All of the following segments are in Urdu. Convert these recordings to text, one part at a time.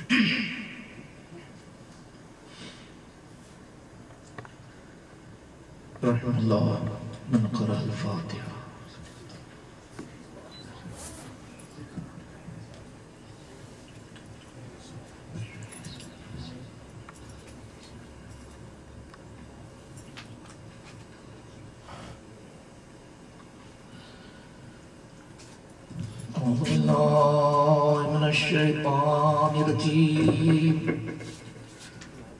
رحم الله من قرأ الفاتحة. أعوذ بالله من الشيطان الرجيم.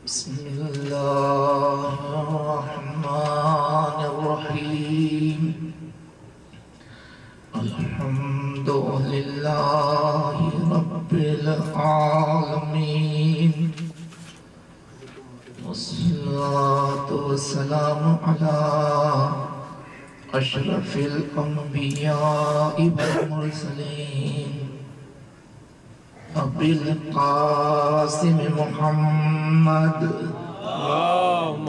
بسم الله الرحمن الرحيم. الحمد لله رب العالمين، والصلاة والسلام على أشرف الأنبياء والمرسلين أبي القاسم محمد اللهم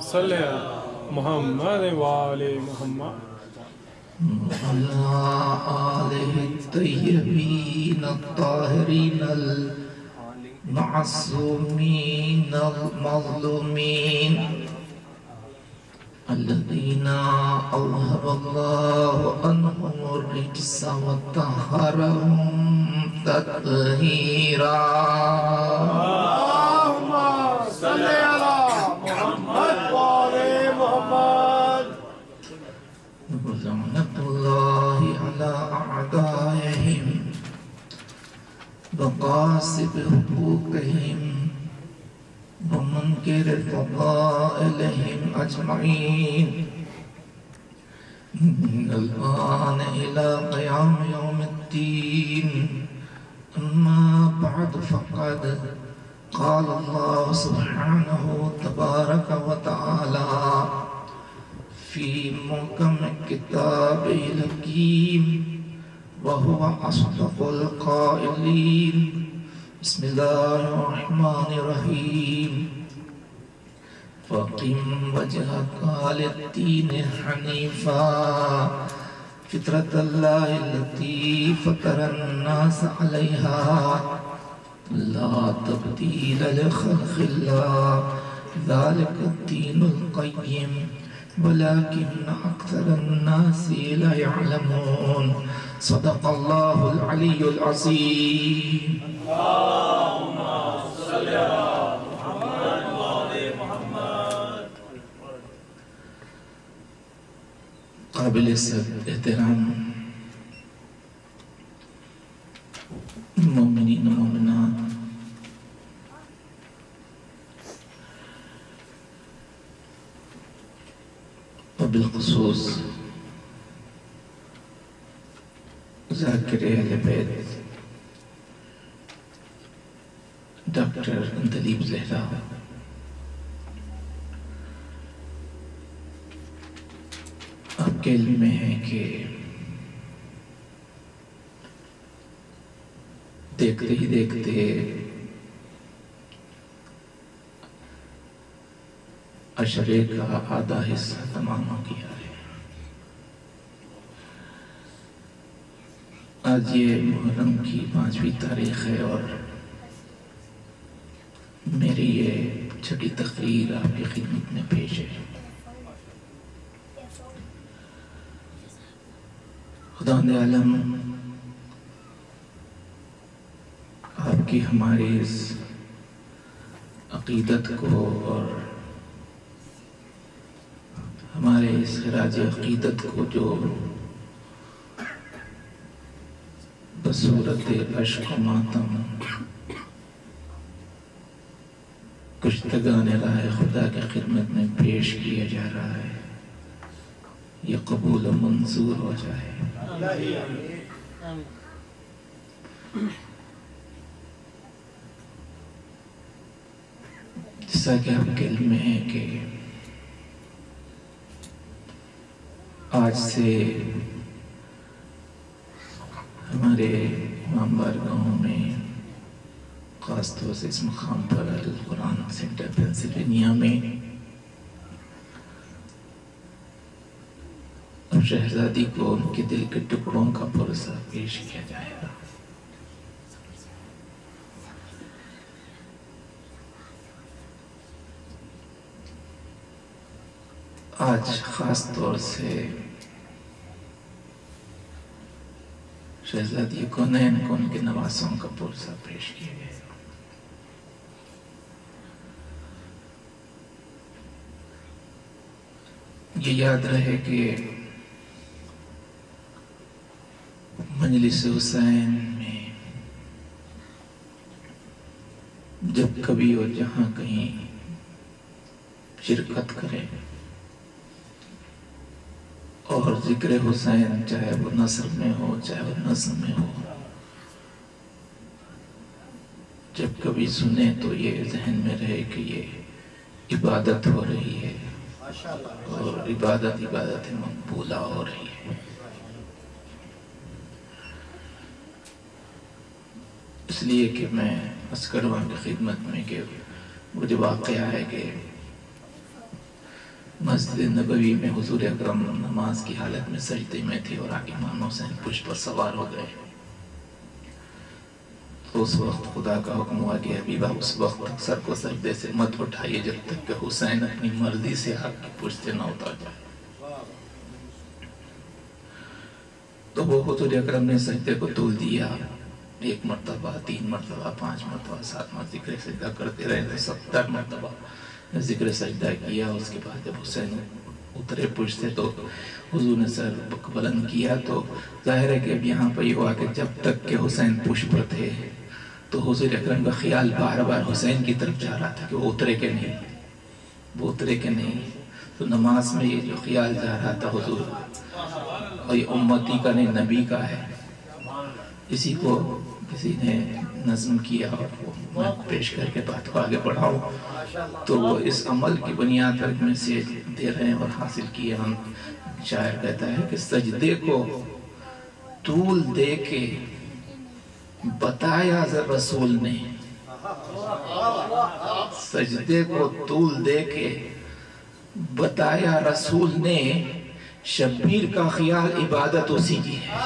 صل على محمد وآل محمد وعلى آله الطيبين الطاهرين المعصومين المظلومين الذين أذهب الله عنهم الرجس وطهرهم تطهيرا. اللهم صل على محمد وآل محمد. ولعنة الله على أعدائهم وغاصب حقوقهم ومنكر فضائلهم أجمعين من الآن إلى قيام يوم الدين. أما بعد فقد قال الله سبحانه تبارك وتعالى في محكم كتابه الحكيم وهو أصدق القائلين. بسم الله الرحمن الرحيم. فَأَقِمْ وَجْهَكَ لِلدِّينِ حَنِيفًا فِطْرَةَ اللَّهِ الَّتِي فَطَرَ النَّاسَ عَلَيْهَا لَا تَبْدِيلَ لِخَلْقِ اللَّهِ ذَلِكَ الدِّينُ الْقَيِّمُ وَلَكِنَّ أَكْثَرَ النَّاسِ لَا يَعْلَمُونَ. صدق الله العلي العظيم. اللهم صل على محمد وآل محمد. قابل احترام مومنین و مومنات، وبالخصوص ذاکر اہل بیت ڈاکٹر اندلیب زہرا، آپ کے علم میں ہے کہ دیکھتے ہی دیکھتے عشرے کا آدھا حصہ تمام ہو گیا ہے۔ آج یہ محرم کی 5ویں تاریخ ہے اور میری یہ چھٹی تقریر آپ کی خدمت میں پیش ہے۔ خداوند عالم آپ کی ہماری اس عقیدت کو اور ہمارے اس خراج عقیدت کو جو بصورت عشق و ماتم کشتگان راہ خدا کی خدمت میں پیش کیا جا رہا ہے، یہ قبول و منظور ہو جائے۔ جیسا کہ آپ کے علم میں ہے کہ آج سے ہمارے امام بارگاہوں میں، خاص طور سے اس مقام پر القرآن سینٹر پینسلوینیا میں اب شہزادی کو ان کے دل کے ٹکڑوں کا پرسہ پیش کیا جائے گا۔ آج خاص طور سے شہزادی کونین کو ان کے نواسوں کا پرسہ پیش کیا گیا۔ یہ یاد رہے کہ مجلس حسین میں جب کبھی اور جہاں کہیں شرکت کرے اور ذکر حسین چاہے وہ نثر میں ہو چاہے وہ نظم میں ہو، جب کبھی سنے تو یہ ذہن میں رہے کہ یہ عبادت ہو رہی ہے اور عبادت مقبولہ ہو رہی ہے۔ اس لیے کہ میں عرض کروں آپ کی خدمت میں کہ وہ جو واقعہ ہے کہ مسجد نبوی میں حضور اکرم نماز کی حالت میں سجدے میں تھے اور امام حسین پشت پر سوار ہو گئے، تو اس وقت خدا کا حکم ہوا کہ حبیبہ اس وقت سر کو سجدے سے مت اٹھائیے جب تک کہ حسین اپنی مرضی سے آپ کی پشت سے نہ اتر جائے۔ تو وہ حضور اکرم نے سجدے کو طول دیا، 1 مرتبہ، 3 مرتبہ، 5 مرتبہ، 7 مرتبہ ذکر سجدہ کرتے رہے، تو 70 مرتبہ ذکر سجدہ کیا۔ اس کے بعد جب حسین اترے پشت سے تو حضور نے سر بلند کیا، تو ظاہر ہے کہ اب یہاں پر یہ ہوا کہ جب تک کہ حسین پشت پر تھے تو حضور اکرم کا خیال بار بار حسین کی طرف جا رہا تھا کہ وہ اترے کہ نہیں، وہ اترے کہ نہیں۔ تو نماز میں یہ جو خیال جا رہا تھا حضور، اور یہ امتی کا نہیں نبی کا ہے، اسی کو کسی نے نظم کیا اور وہ میں پیش کر کے بات کو آگے بڑھاؤں تو وہ اس عمل کی بنیاد پر میں سے دے رہے ہیں اور حاصل کیے ہم۔ شاعر کہتا ہے کہ سجدے کو طول دے کے بتایا رسول نے، سجدے کو طول دے کے بتایا رسول نے، شبیر کا خیال عبادت اسی کی ہے۔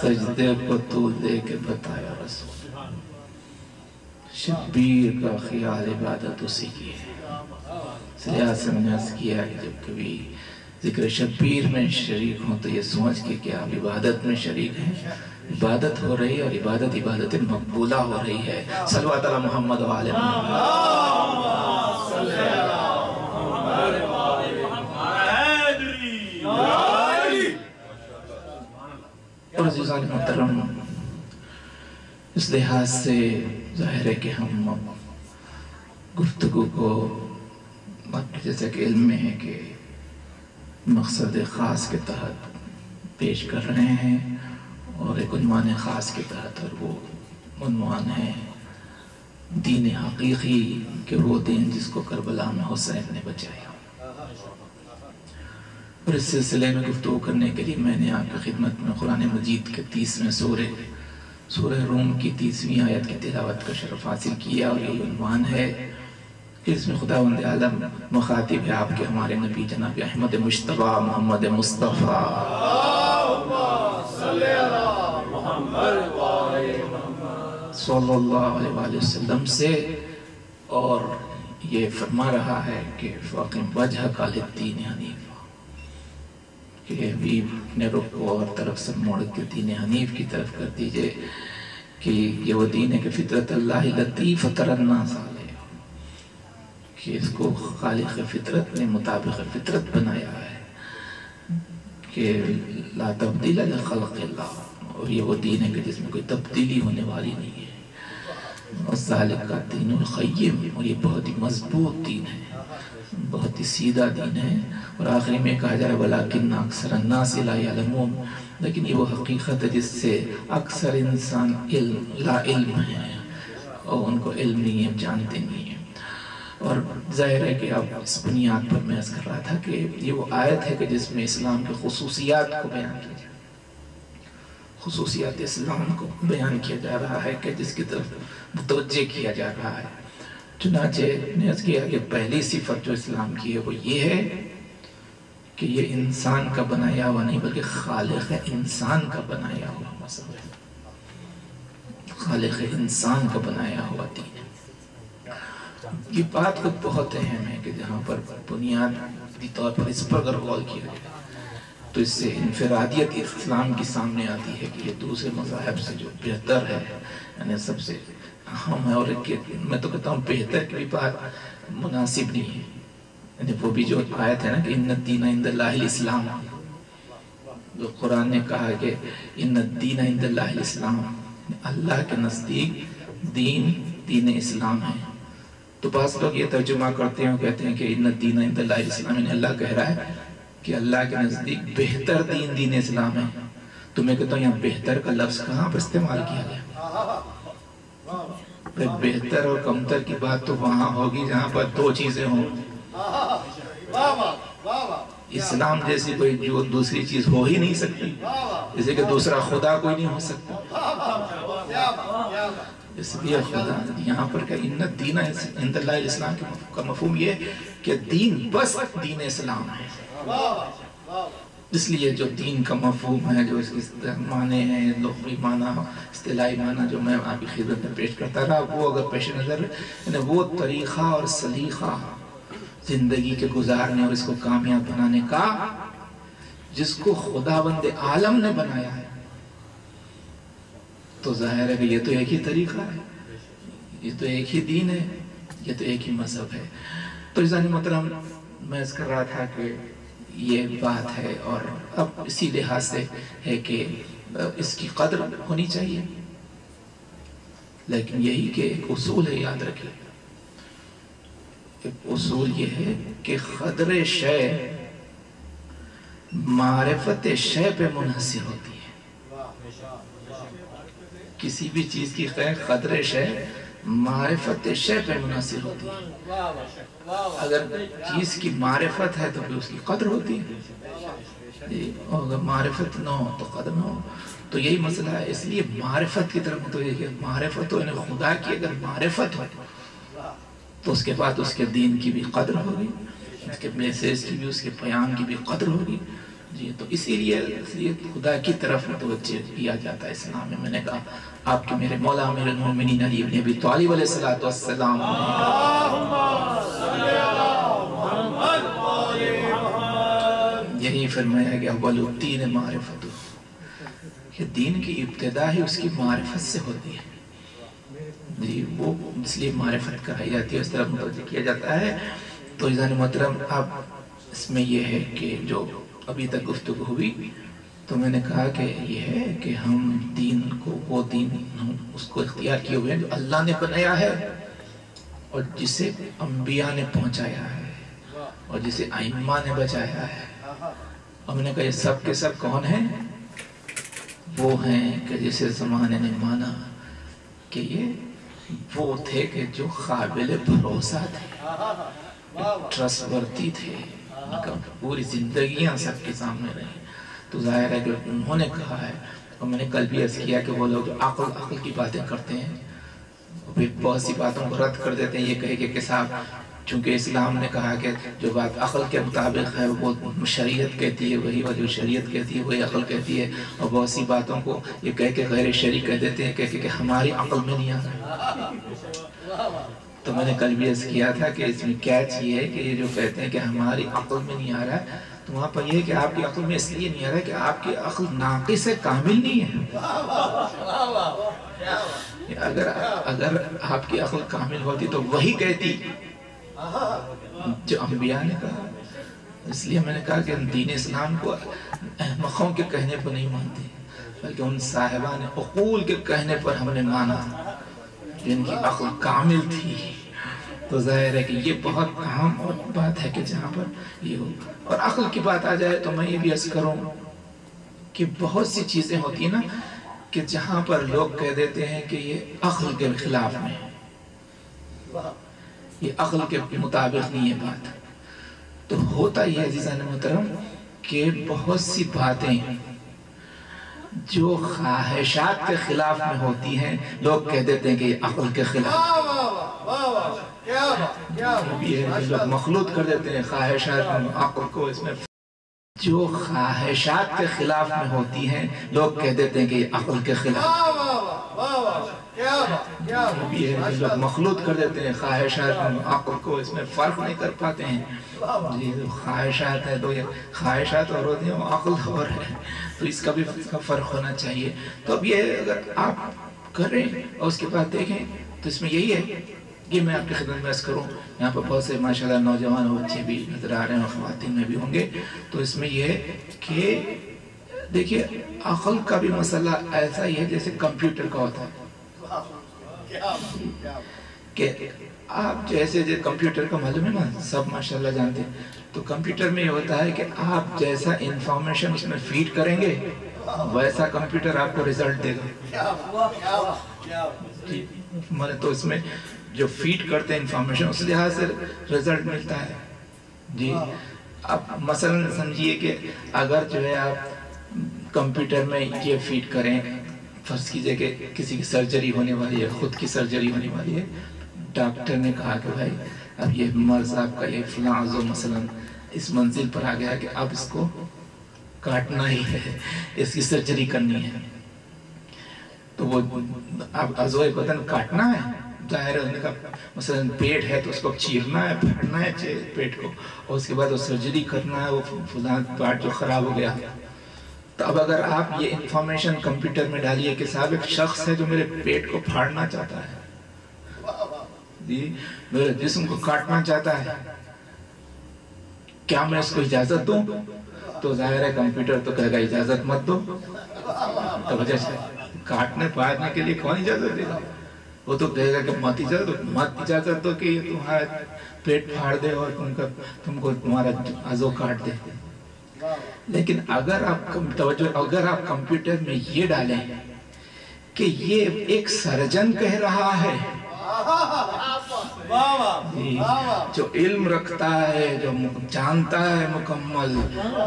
سجدے کو طول دے کے بتایا رسول، شبیر کا خیال عبادت اسی کی ہے۔ سیاست سے میں نے عرض کیا کہ جب کبھی ذکر شبیر میں شریک ہوں تو یہ سوچ کے کہ آپ عبادت میں شریک ہیں، عبادت ہو رہی ہے اور عبادت مقبولہ ہو رہی ہے۔ صلوات علی محمد و آل محمد۔ اور عزیزان محترم، اس لحاظ سے ظاہر ہے کہ ہم گفتگو کو جیسے کہ علم میں ہے کہ مقصد خاص کے تحت پیش کر رہے ہیں اور ایک عنوان خاص کے تحت، اور وہ عنوان ہے دین حقیقی، کہ وہ دین جس کو کربلا میں حسین نے بچایا۔ اور اس سلسلے میں گفتگو کرنے کے لیے میں نے آپ کی خدمت میں قرآن مجید کے 30ویں سورہ روم کی 30ویں آیت کی تلاوت کا شرف حاصل کیا، اور یہ عنوان ہے کہ اس میں خداوند عالم مخاطب ہے آپ کے ہمارے نبی جناب احمد مجتبی محمد مصطفیٰ صلی اللہ علیہ وآلہ وسلم سے، اور یہ فرما رہا ہے کہ فَأَقِمْ وَجْهَكَ لِلدِّينِ حنیفا، کہ حبیب نے رخ کو اور طرف سے موڑ کے دین حنیف کی طرف کر دیجئے، کہ یہ وہ دین ہے کہ فطرت اللہ التی فطر الناس علیہ، کہ اس کو خالق فطرت نے مطابق فطرت بنایا ہے، کہ لا تبدیل لخلق اللہ، اور یہ وہ دین ہے کہ جس میں کوئی تبدیلی ہونے والی نہیں ہے، وَذَلِكَ الدِّينُ الْقَيِّمُ، اور یہ بہت ہی مضبوط دین ہے، بہت ہی سیدھا دین ہے۔ اور آخری میں کہا جا رہا ہے وَلَكِنَّ أَكْثَرَ النَّاسِ لَا يَعْلَمُونَ، لیکن یہ وہ حقیقت ہے جس سے اکثر انسان لا علم ہے، اور ان کو علم نہیں ہے، جانتے نہیں ہیں۔ اور ظاہر ہے کہ اب اس بنیاد پر میں عرض کر رہا تھا کہ یہ وہ آیت ہے کہ جس میں اسلام کے خصوصیات کو بیان کیا جائے، خصوصیات اسلام کو بیان کیا جا رہا ہے کہ جس کی طرف متوجہ کیا جا رہا ہے۔ چنانچہ نے عرض کیا کہ پہلی صفت جو اسلام کی ہے وہ یہ ہے کہ یہ انسان کا بنایا ہوا نہیں بلکہ خالق انسان کا بنایا ہوا مذہب ہے، خالق انسان کا بنایا ہوا دین ہے۔ یہ بات خود بہت اہم ہے کہ جہاں پر بنیادی طور پر اس پر اگر غور کیا جائے تو اس سے انفرادیت اسلام کی سامنے آتی ہے کہ یہ دوسرے مذاہب سے جو بہتر ہے، یعنی سب سے اہم ہے، اور میں تو کہتا ہوں بہتر کی بھی بات مناسب نہیں ہے، یعنی وہ بھی جو آیت ہے نا کہ ان الدین عند اللہ الاسلام، جو قرآن نے کہا کہ ان الدین عند اللہ الاسلام، اللہ کے نزدیک دین اسلام ہے۔ تو بعض لوگ یہ ترجمہ کرتے ہیں اور کہتے ہیں کہ ان الدین عند اللہ الاسلام، یعنی اللہ کہہ رہا ہے کہ اللہ کے نزدیک بہتر دین اسلام ہے۔ تو میں کہتا ہوں یہاں بہتر کا لفظ کہاں پر استعمال کیا گیا؟ بہتر اور کمتر کی بات تو وہاں ہوگی جہاں پر دو چیزیں ہوں۔ اسلام جیسی کوئی جو دوسری چیز ہو ہی نہیں سکتی، جیسے کہ دوسرا خدا کوئی نہیں ہو سکتا۔ اس لیے خدا یہاں پر کہ ان الدین عند اللہ الاسلام کا مفہوم یہ کہ دین بس دین اسلام ہے۔ اس لیے جو دین کا مفہوم ہے، جو اس کے معنی ہیں، لغوی معنی، اصطلاحی معنی جو میں آپ کی خدمت میں پیش کرتا رہا، وہ اگر پیش نظر یعنی وہ طریقہ اور سلیقہ زندگی کے گزارنے اور اس کو کامیاب بنانے کا جس کو خداوند عالم نے بنایا ہے، تو ظاہر ہے کہ یہ تو ایک ہی طریقہ ہے، یہ تو ایک ہی دین ہے، یہ تو ایک ہی مذہب ہے۔ تو عزیزان محترم، میں اس کر رہا تھا کہ یہ بات ہے، اور اب اسی لحاظ سے ہے کہ اس کی قدر ہونی چاہیے، لیکن یہی کہ ایک اصول ہے، یاد رکھیں، ایک اصول یہ ہے کہ قدر شے معرفت شے پہ منحصر ہوتی ہے۔ کسی بھی چیز کی قدر شے معرفت شے پہ منحصر ہوتی ہے۔ اگر چیز کی معرفت ہے تو پھر اس کی قدر ہوتی ہے، اور اگر معرفت نہ ہو تو قدر نہ ہو۔ تو یہی مسئلہ ہے، اس لیے معرفت کی طرف متوجہ کہ معرفت ہو، یعنی خدا کی اگر معرفت ہو تو اس کے بعد اس کے دین کی بھی قدر ہوگی، اس کے میسیج کی بھی، اس کے پیام کی بھی قدر ہوگی۔ جی، تو اسی لیے خدا کی طرف متوجہ کیا جاتا ہے اسلام میں۔ میں نے کہا آپ کے میرے مولا امیر المومنین علی بن ابی طالب علیہ السلام یہی فرمایا کہ اول الدین معرفت، کہ دین کی ابتدا ہی اس کی معرفت سے ہوتی ہے۔ جی، وہ اس لیے معرفت کرائی جاتی ہے، اس طرح متوجہ کیا جاتا ہے۔ تو عزیزان محترم، اب اس میں یہ ہے کہ جو ابھی تک گفتگو ہوئی تو میں نے کہا کہ یہ ہے کہ ہم دین کو، وہ دین ہم اس کو اختیار کیے ہوئے ہیں جو اللہ نے بنایا ہے اور جسے انبیاء نے پہنچایا ہے اور جسے ائمہ نے بچایا ہے۔ اور میں نے کہا یہ سب کے سب کون ہیں؟ وہ ہیں کہ جسے زمانے نے مانا کہ یہ وہ تھے کہ جو قابل بھروسہ تھے، ٹرسٹ ورتھی تھے، ان کا پوری زندگیاں سب کے سامنے رہی۔ تو ظاہر ہے کہ انہوں نے کہا ہے، اور میں نے کل بھی عرض کیا کہ وہ لوگ عقل کی باتیں کرتے ہیں اور پھر بہت سی باتوں کو رد کر دیتے ہیں، یہ کہے کہ صاحب چونکہ اسلام نے کہا کہ جو بات عقل کے مطابق ہے وہ شریعت کہتی ہے وہی، اور جو شریعت کہتی ہے وہی عقل کہتی ہے، اور بہت سی باتوں کو یہ کہہ کے غیر شرعی کہہ دیتے ہیں کہ ہماری عقل میں نہیں آ رہا۔ تو میں نے کل بھی عرض کیا تھا کہ اس میں کیچ یہ ہے کہ یہ جو کہتے ہیں کہ ہماری عقل میں نہیں آ رہا ہے، تو وہاں پر یہ ہے کہ آپ کی عقل میں اس لیے نہیں آ رہا ہے کہ آپ کی عقل ناقص ہے، کامل نہیں ہے۔ اگر آپ کی عقل کامل ہوتی تو وہی کہتی جو انبیاء نے کہا۔ اس لیے میں نے کہا کہ دین اسلام کو احمقوں کے کہنے پر نہیں مانتے، بلکہ ان صاحبان عقول کے کہنے پر ہم نے مانا جن کی عقل کامل تھی۔ تو ظاہر ہے کہ یہ بہت اہم اور بات ہے کہ جہاں پر یہ ہو۔ اور عقل کی بات آ جائے تو میں یہ بھی عرض کروں کہ بہت سی چیزیں ہوتی ہیں نا کہ جہاں پر لوگ کہہ دیتے ہیں کہ یہ عقل کے خلاف میں، یہ عقل کے مطابق نہیں ہے بات۔ تو ہوتا یہ عزیزان محترم کہ بہت سی باتیں جو خواہشات کے خلاف میں ہوتی ہیں لوگ کہہ دیتے ہیں کہ یہ عقل کے خلاف، لوگ مخلوط کر دیتے ہیں خواہشات عقل کو۔ اس میں جو خواہشات کے خلاف میں ہوتی ہیں لوگ کہہ دیتے ہیں کہ یہ عقل کے خلاف، یہ لوگ مخلوط کر دیتے ہیں خواہشات عقل کو، اس میں فرق نہیں کر پاتے ہیں جی. خواہشات ہے تو یہ خواہشات اور ہوتی ہیں، عقل اور ہے، تو اس کا بھی فرق ہونا چاہیے. تو اب یہ اگر آپ کریں اور اس کے بعد دیکھیں تو اس میں یہی ہے کہ میں آپ کی خدمت میں عرض کروں، یہاں پر بہت سے ماشاءاللہ نوجوان اور بچے بھی نظر آ رہے ہیں اور خواتین میں بھی ہوں گے. تو اس میں یہ ہے کہ دیکھیے عقل کا بھی مسئلہ ایسا ہی ہے جیسے کمپیوٹر کا ہوتا ہے کہ آپ جیسے کمپیوٹر کا معلوم ہے نا، سب ماشاءاللہ جانتے ہیں. تو کمپیوٹر میں یہ ہوتا ہے کہ آپ جیسا انفارمیشن اس میں فیڈ کریں گے ویسا کمپیوٹر آپ کو ریزلٹ دے گا. تو اس میں جو فیڈ کرتے ہیں انفارمیشن اس لحاظ سے ریزلٹ ملتا ہے جی. اب مثلا سمجھیے کہ اگر جو ہے آپ کمپیوٹر میں یہ فیڈ کریں، فرض کیجئے کہ کسی کی سرجری ہونے والی ہے، خود کی سرجری ہونے والی ہے، ڈاکٹر نے کہا کہ بھائی اب یہ مرض آپ کا یہ فلاں عضو مثلا اس منزل پر آ گیا کہ اب اس کو کاٹنا ہی ہے، اس کی سرجری کرنی ہے. تو وہ اب عضوِ بدن کاٹنا ہے، ظاہر ہے کا مثلا پیٹ ہے تو اس کو چیرنا ہے، پھاڑنا ہے پیٹ کو، اور اس کے بعد وہ سرجری کرنا ہے وہ فلاں پارٹ جو خراب ہو گیا. تو اب اگر آپ یہ انفارمیشن کمپیوٹر میں ڈالیے کہ صاحب ایک شخص ہے جو میرے پیٹ کو پھاڑنا چاہتا ہے جی، میرے جسم کو کاٹنا چاہتا ہے، کیا میں اس کو اجازت دوں؟ تو ظاہر ہے کمپیوٹر تو کہے گا اجازت مت دو. تو وجہ سے کاٹنے پھاڑنے کے لیے کون اجازت دے گا؟ وہ تو کہے گا کہ مت اجازت دو کہ تمہارا پیٹ پھاڑ دے اور تم کو تمہارا عضو کاٹ دے. لیکن اگر آپ کمپیوٹر میں یہ ڈالیں کہ یہ ایک سرجن کہہ رہا ہے جی، جو علم رکھتا ہے، جو جانتا ہے مکمل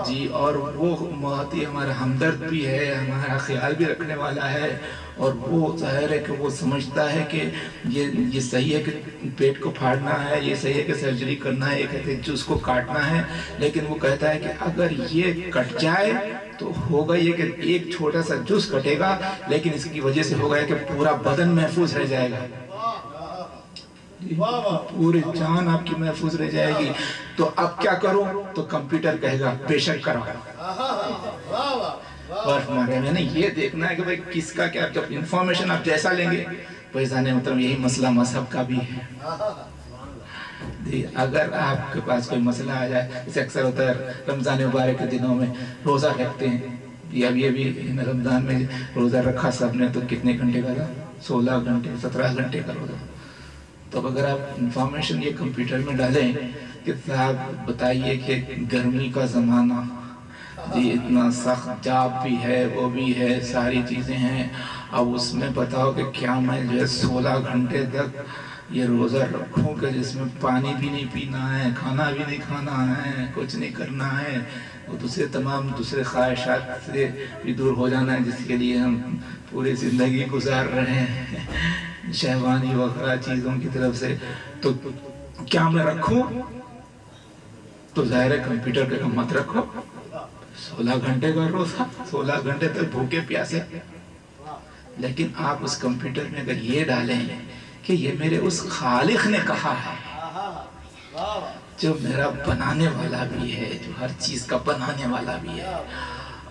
جی، اور وہ بہت ہی ہمارا ہمدرد بھی ہے، ہمارا خیال بھی رکھنے والا ہے، اور وہ ظاہر ہے کہ وہ سمجھتا ہے کہ یہ صحیح ہے کہ پیٹ کو پھاڑنا ہے، یہ صحیح ہے کہ سرجری کرنا ہے، یہ کہتے ہیں جس کو کاٹنا ہے. لیکن وہ کہتا ہے کہ اگر یہ کٹ جائے تو ہوگا یہ کہ ایک چھوٹا سا جز کٹے گا، لیکن اس کی وجہ سے ہوگا کہ پورا بدن محفوظ رہ جائے گا، پوری جان آپ کی محفوظ رہ جائے گی. تو اب کیا کروں؟ تو کمپیوٹر کہے گا بے شک کرو. اور میں نے یہ دیکھنا ہے کہ بھئی کس کا کیا، جب انفارمیشن آپ جیسا لیں گے پیزانے مطلب یہی مسئلہ مذہب کا بھی ہے. اگر آپ کے پاس کوئی مسئلہ آ جائے، اسے اکثر ہوتا ہے رمضان مبارک کے دنوں میں روزہ رکھتے ہیں، اب یہ بھی رمضان میں روزہ رکھا سب نے تو کتنے گھنٹے کا تھا؟ 16 گھنٹے 17 گھنٹے کا روزہ. تو اگر آپ انفارمیشن یہ کمپیوٹر میں ڈالیں کہ صاحب بتائیے کہ گرمی کا زمانہ جی، اتنا سخت جاب بھی ہے، وہ بھی ہے، ساری چیزیں ہیں، اب اس میں بتاؤ کہ کیا میں جو ہے 16 گھنٹے تک یہ روزہ رکھوں کہ جس میں پانی بھی نہیں پینا ہے، کھانا بھی نہیں کھانا ہے، کچھ نہیں کرنا ہے، وہ تمام دوسرے خواہشات سے بھی دور ہو جانا ہے جس کے لیے ہم پوری زندگی گزار رہے ہیں شہوانی وغیرہ چیزوں کی طرف سے. تو کیا میں رکھوں؟ تو ظاہر ہے کمپیوٹر کے مت رکھو. 16 گھنٹے کا روزہ، 16 گھنٹے تک بھوکے پیاسے. لیکن آپ اس کمپیوٹر میں اگر یہ ڈالیں کہ یہ میرے اس خالق نے کہا ہے جو میرا بنانے والا بھی ہے، جو ہر چیز کا بنانے والا بھی ہے،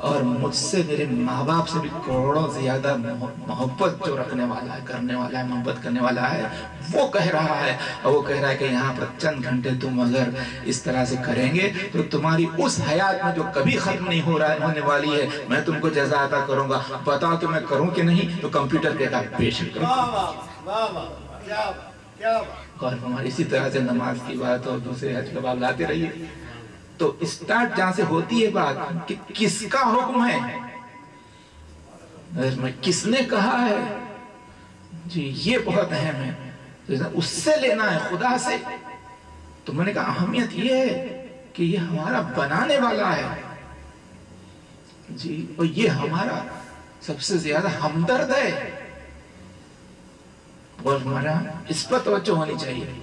اور مجھ سے میرے ماں باپ سے بھی کروڑوں زیادہ محبت جو رکھنے والا ہے، کرنے والا ہے، محبت کرنے والا ہے، وہ کہہ رہا ہے. اور وہ کہہ رہا ہے کہ یہاں پر چند گھنٹے تم اگر اس طرح سے کریں گے تو تمہاری اس حیات میں جو کبھی ختم نہیں ہونے والی ہے میں تم کو جزا عطا کروں گا. بتاؤ کہ میں کروں کہ نہیں؟ تو کمپیوٹر کہتا ہے بے شک کرو. اور ہماری اسی طرح سے نماز کی بات اور دوسرے حج کا باب لاتے رہیے. تو اسٹارٹ جہاں سے ہوتی ہے بات کہ کس کا حکم ہے، کس نے کہا ہے جی، یہ بہت اہم ہے. اس سے لینا ہے، خدا سے. تو میں نے کہا اہمیت یہ ہے کہ یہ ہمارا بنانے والا ہے جی، اور یہ ہمارا سب سے زیادہ ہمدرد ہے، اور ہمارا اس پر توجہ ہونی چاہیے.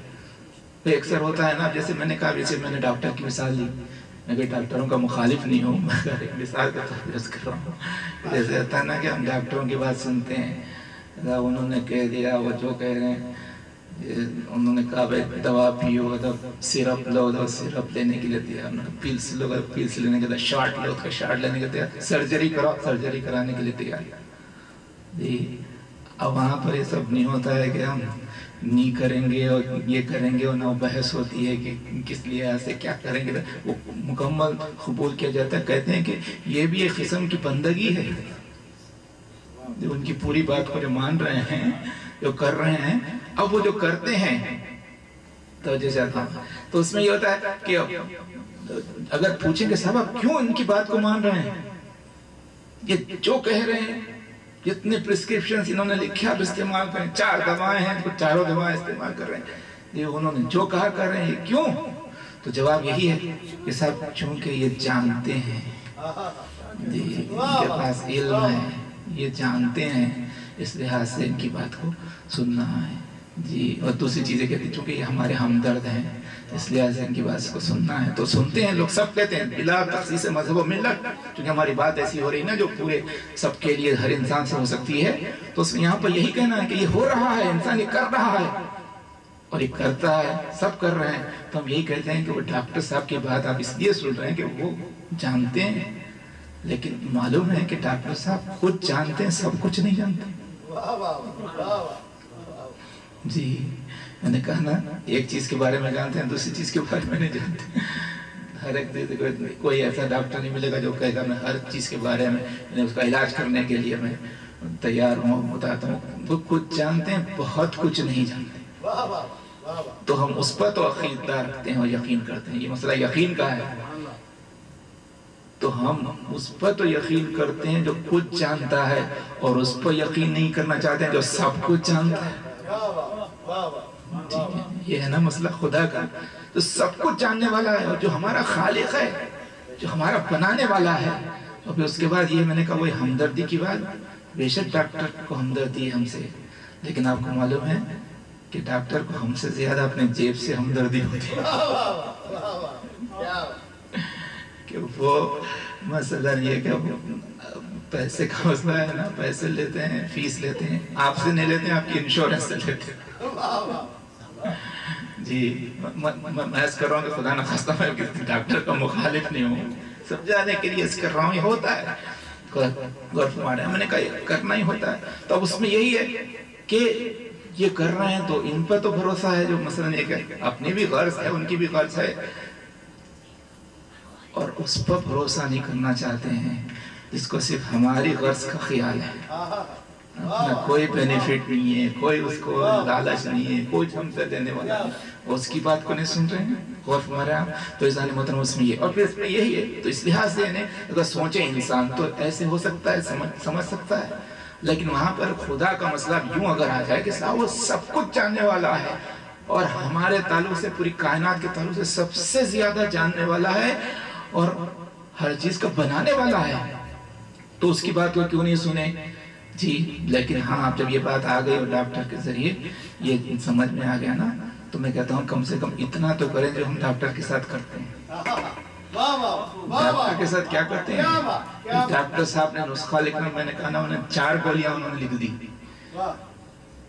اکثر ہوتا ہے نا، جیسے میں نے کہا، جیسے میں نے ڈاکٹر کی مثال دی، میں کوئی ڈاکٹروں کا مخالف نہیں ہوں، مگر ایک مثال کا تفریح کر رہا ہوں. جیسے ہوتا ہے نا کہ ہم ڈاکٹروں کی بات سنتے ہیں انہوں نے کہہ دیا وہ جو کہہ رہے ہیں، انہوں نے کہا بھائی دوا پیو تو سیرپ لو تو سیرپ لینے کے لیے دیا، پیلس لو تو پیلس لینے کے لیے، شارٹ لو تو شارٹ لینے کے لیے، سرجری کرو سرجری کرانے کے لیے تیار جی۔ اب وہاں پر یہ سب نہیں ہوتا ہے کہ ہم نہیں کریں گے اور یہ کریں گے، اور نہ بحث ہوتی ہے کہ کس لیے ایسے کیا کریں گے، وہ مکمل قبول کیا جاتا ہے۔ کہتے ہیں کہ یہ بھی ایک قسم کی بندگی ہے، جو ان کی پوری بات کو جو مان رہے ہیں، جو کر رہے ہیں، اب وہ جو کرتے ہیں توجہ چاہتا ہوں، تو اس میں یہ ہوتا ہے کہ اگر پوچھیں کہ صاحب آپ کیوں ان کی بات کو مان رہے ہیں، یہ جو کہہ رہے ہیں، جتنے پرسکرپشنز انہوں نے لکھے آپ استعمال کریں، 4 دوائیں ہیں تو 4 دوائیں استعمال کر رہے ہیں، یہ انہوں نے جو کہا کر رہے ہیں، کیوں؟ تو جواب یہی ہے کہ صاحب چونکہ یہ جانتے ہیں، ان کے پاس علم ہے، یہ جانتے ہیں، اس لحاظ سے ان کی بات کو سننا ہے جی۔ اور دوسری چیزیں کہتی ہیں چونکہ یہ ہمارے ہمدرد ہیں، اس لحاظ سے ان کی بات کو سننا ہے، تو سنتے ہیں لوگ، سب کہتے ہیں بلا تخصیص مذہب و ملت، کیونکہ ہماری بات ایسی ہو رہی نا جو پورے سب کے لیے ہر انسان سے ہو سکتی ہے، تو اس میں یہاں پر یہی کہنا ہے کہ یہ ہو رہا ہے، انسان یہ کر رہا ہے اور یہ کرتا ہے، سب کر رہے ہیں، تو ہم یہی کہتے ہیں کہ وہ ڈاکٹر صاحب کی بات آپ اس لیے سن رہے ہیں کہ وہ جانتے ہیں، لیکن معلوم ہے کہ ڈاکٹر صاحب خود جانتے ہیں، سب کچھ نہیں جانتے جی۔ میں نے کہا نا ایک چیز کے بارے میں جانتے ہیں، دوسری چیز کے بارے میں نہیں جانتے، ہر ایک چیز کوئی ایسا ڈاکٹر نہیں ملے گا جو کہے گا میں ہر چیز کے بارے میں اس کا علاج کرنے کے لیے میں تیار ہوں، بتاتا ہوں، وہ کچھ جانتے ہیں، بہت کچھ نہیں جانتے، تو ہم اس پر تو عقیدہ رکھتے ہیں اور یقین کرتے ہیں، یہ مسئلہ یقین کا ہے، تو ہم اس پر تو یقین کرتے ہیں جو کچھ جانتا ہے، اور اس پر یقین نہیں کرنا چاہتے ہیں جو سب کچھ جانتا ہے، یہ ہے نا مسئلہ خدا کا، تو سب کچھ جاننے والا ہے، اور جو ہمارا خالق ہے، جو ہمارا بنانے والا ہے، اور پھر اس کے بعد یہ میں نے کہا وہی ہمدردی کی بات، بے شک ڈاکٹر کو ہمدردی ہے ہم سے، لیکن آپ کو معلوم ہے کہ ڈاکٹر کو ہم سے زیادہ اپنے جیب سے ہمدردی ہوتی ہے، کہ وہ مسئلہ یہ کہ پیسے کا مسئلہ ہے نا، پیسے لیتے ہیں، فیس لیتے ہیں، آپ سے نہیں لیتے ہیں، آپ کی انشورنس سے لیتے ہیں جی۔ میں اس کر رہا ہوں کہ خدا نخواستہ میں کسی ڈاکٹر کا مخالف نہیں ہوں، سمجھانے کے لیے اس کر رہا ہوں، یہ ہوتا ہے، غور فرمائیں، میں نے کہا یہ کرنا ہی ہوتا ہے، تو اب اس میں یہی ہے کہ یہ کر رہے ہیں تو ان پر تو بھروسہ ہے، جو مثلا یہ کہ اپنی بھی غرض ہے، ان کی بھی غرض ہے، اور اس پر بھروسہ نہیں کرنا چاہتے ہیں جس کو صرف ہماری غرض کا خیال ہے، اپنا کوئی بینیفٹ نہیں ہے، کوئی اس کو لالچ نہیں ہے، کوئی ہم سے دینے والا نہیں، اس کی بات کو نہیں سن رہے ہیں، غور فرما رہے ہیں آپ، تو اس محترم اس میں یہ، اور پھر اس میں یہی ہے، تو اس لحاظ سے اگر سوچے انسان تو ایسے ہو سکتا ہے، سمجھ سکتا ہے، لیکن وہاں پر خدا کا مسئلہ یوں اگر آ جائے کہ صاحب وہ سب کچھ جاننے والا ہے، اور ہمارے تعلق سے، پوری کائنات کے تعلق سے سب سے زیادہ جاننے والا ہے، اور ہر چیز کا بنانے والا ہے، تو اس کی بات کو کیوں نہیں سنے جی۔ لیکن ہاں آپ جب یہ بات آ گئی اور ڈاکٹر کے ذریعے یہ سمجھ میں آ گیا نا، تو میں کہتا ہوں کم سے کم اتنا تو کریں جو ہم ڈاکٹر کے ساتھ کرتے ہیں۔ ڈاکٹر کے ساتھ کیا کرتے ہیں؟ ڈاکٹر صاحب نے نسخہ لکھنا، میں نے کہا نا انہیں 4 گولیاں انہوں نے لکھ دی،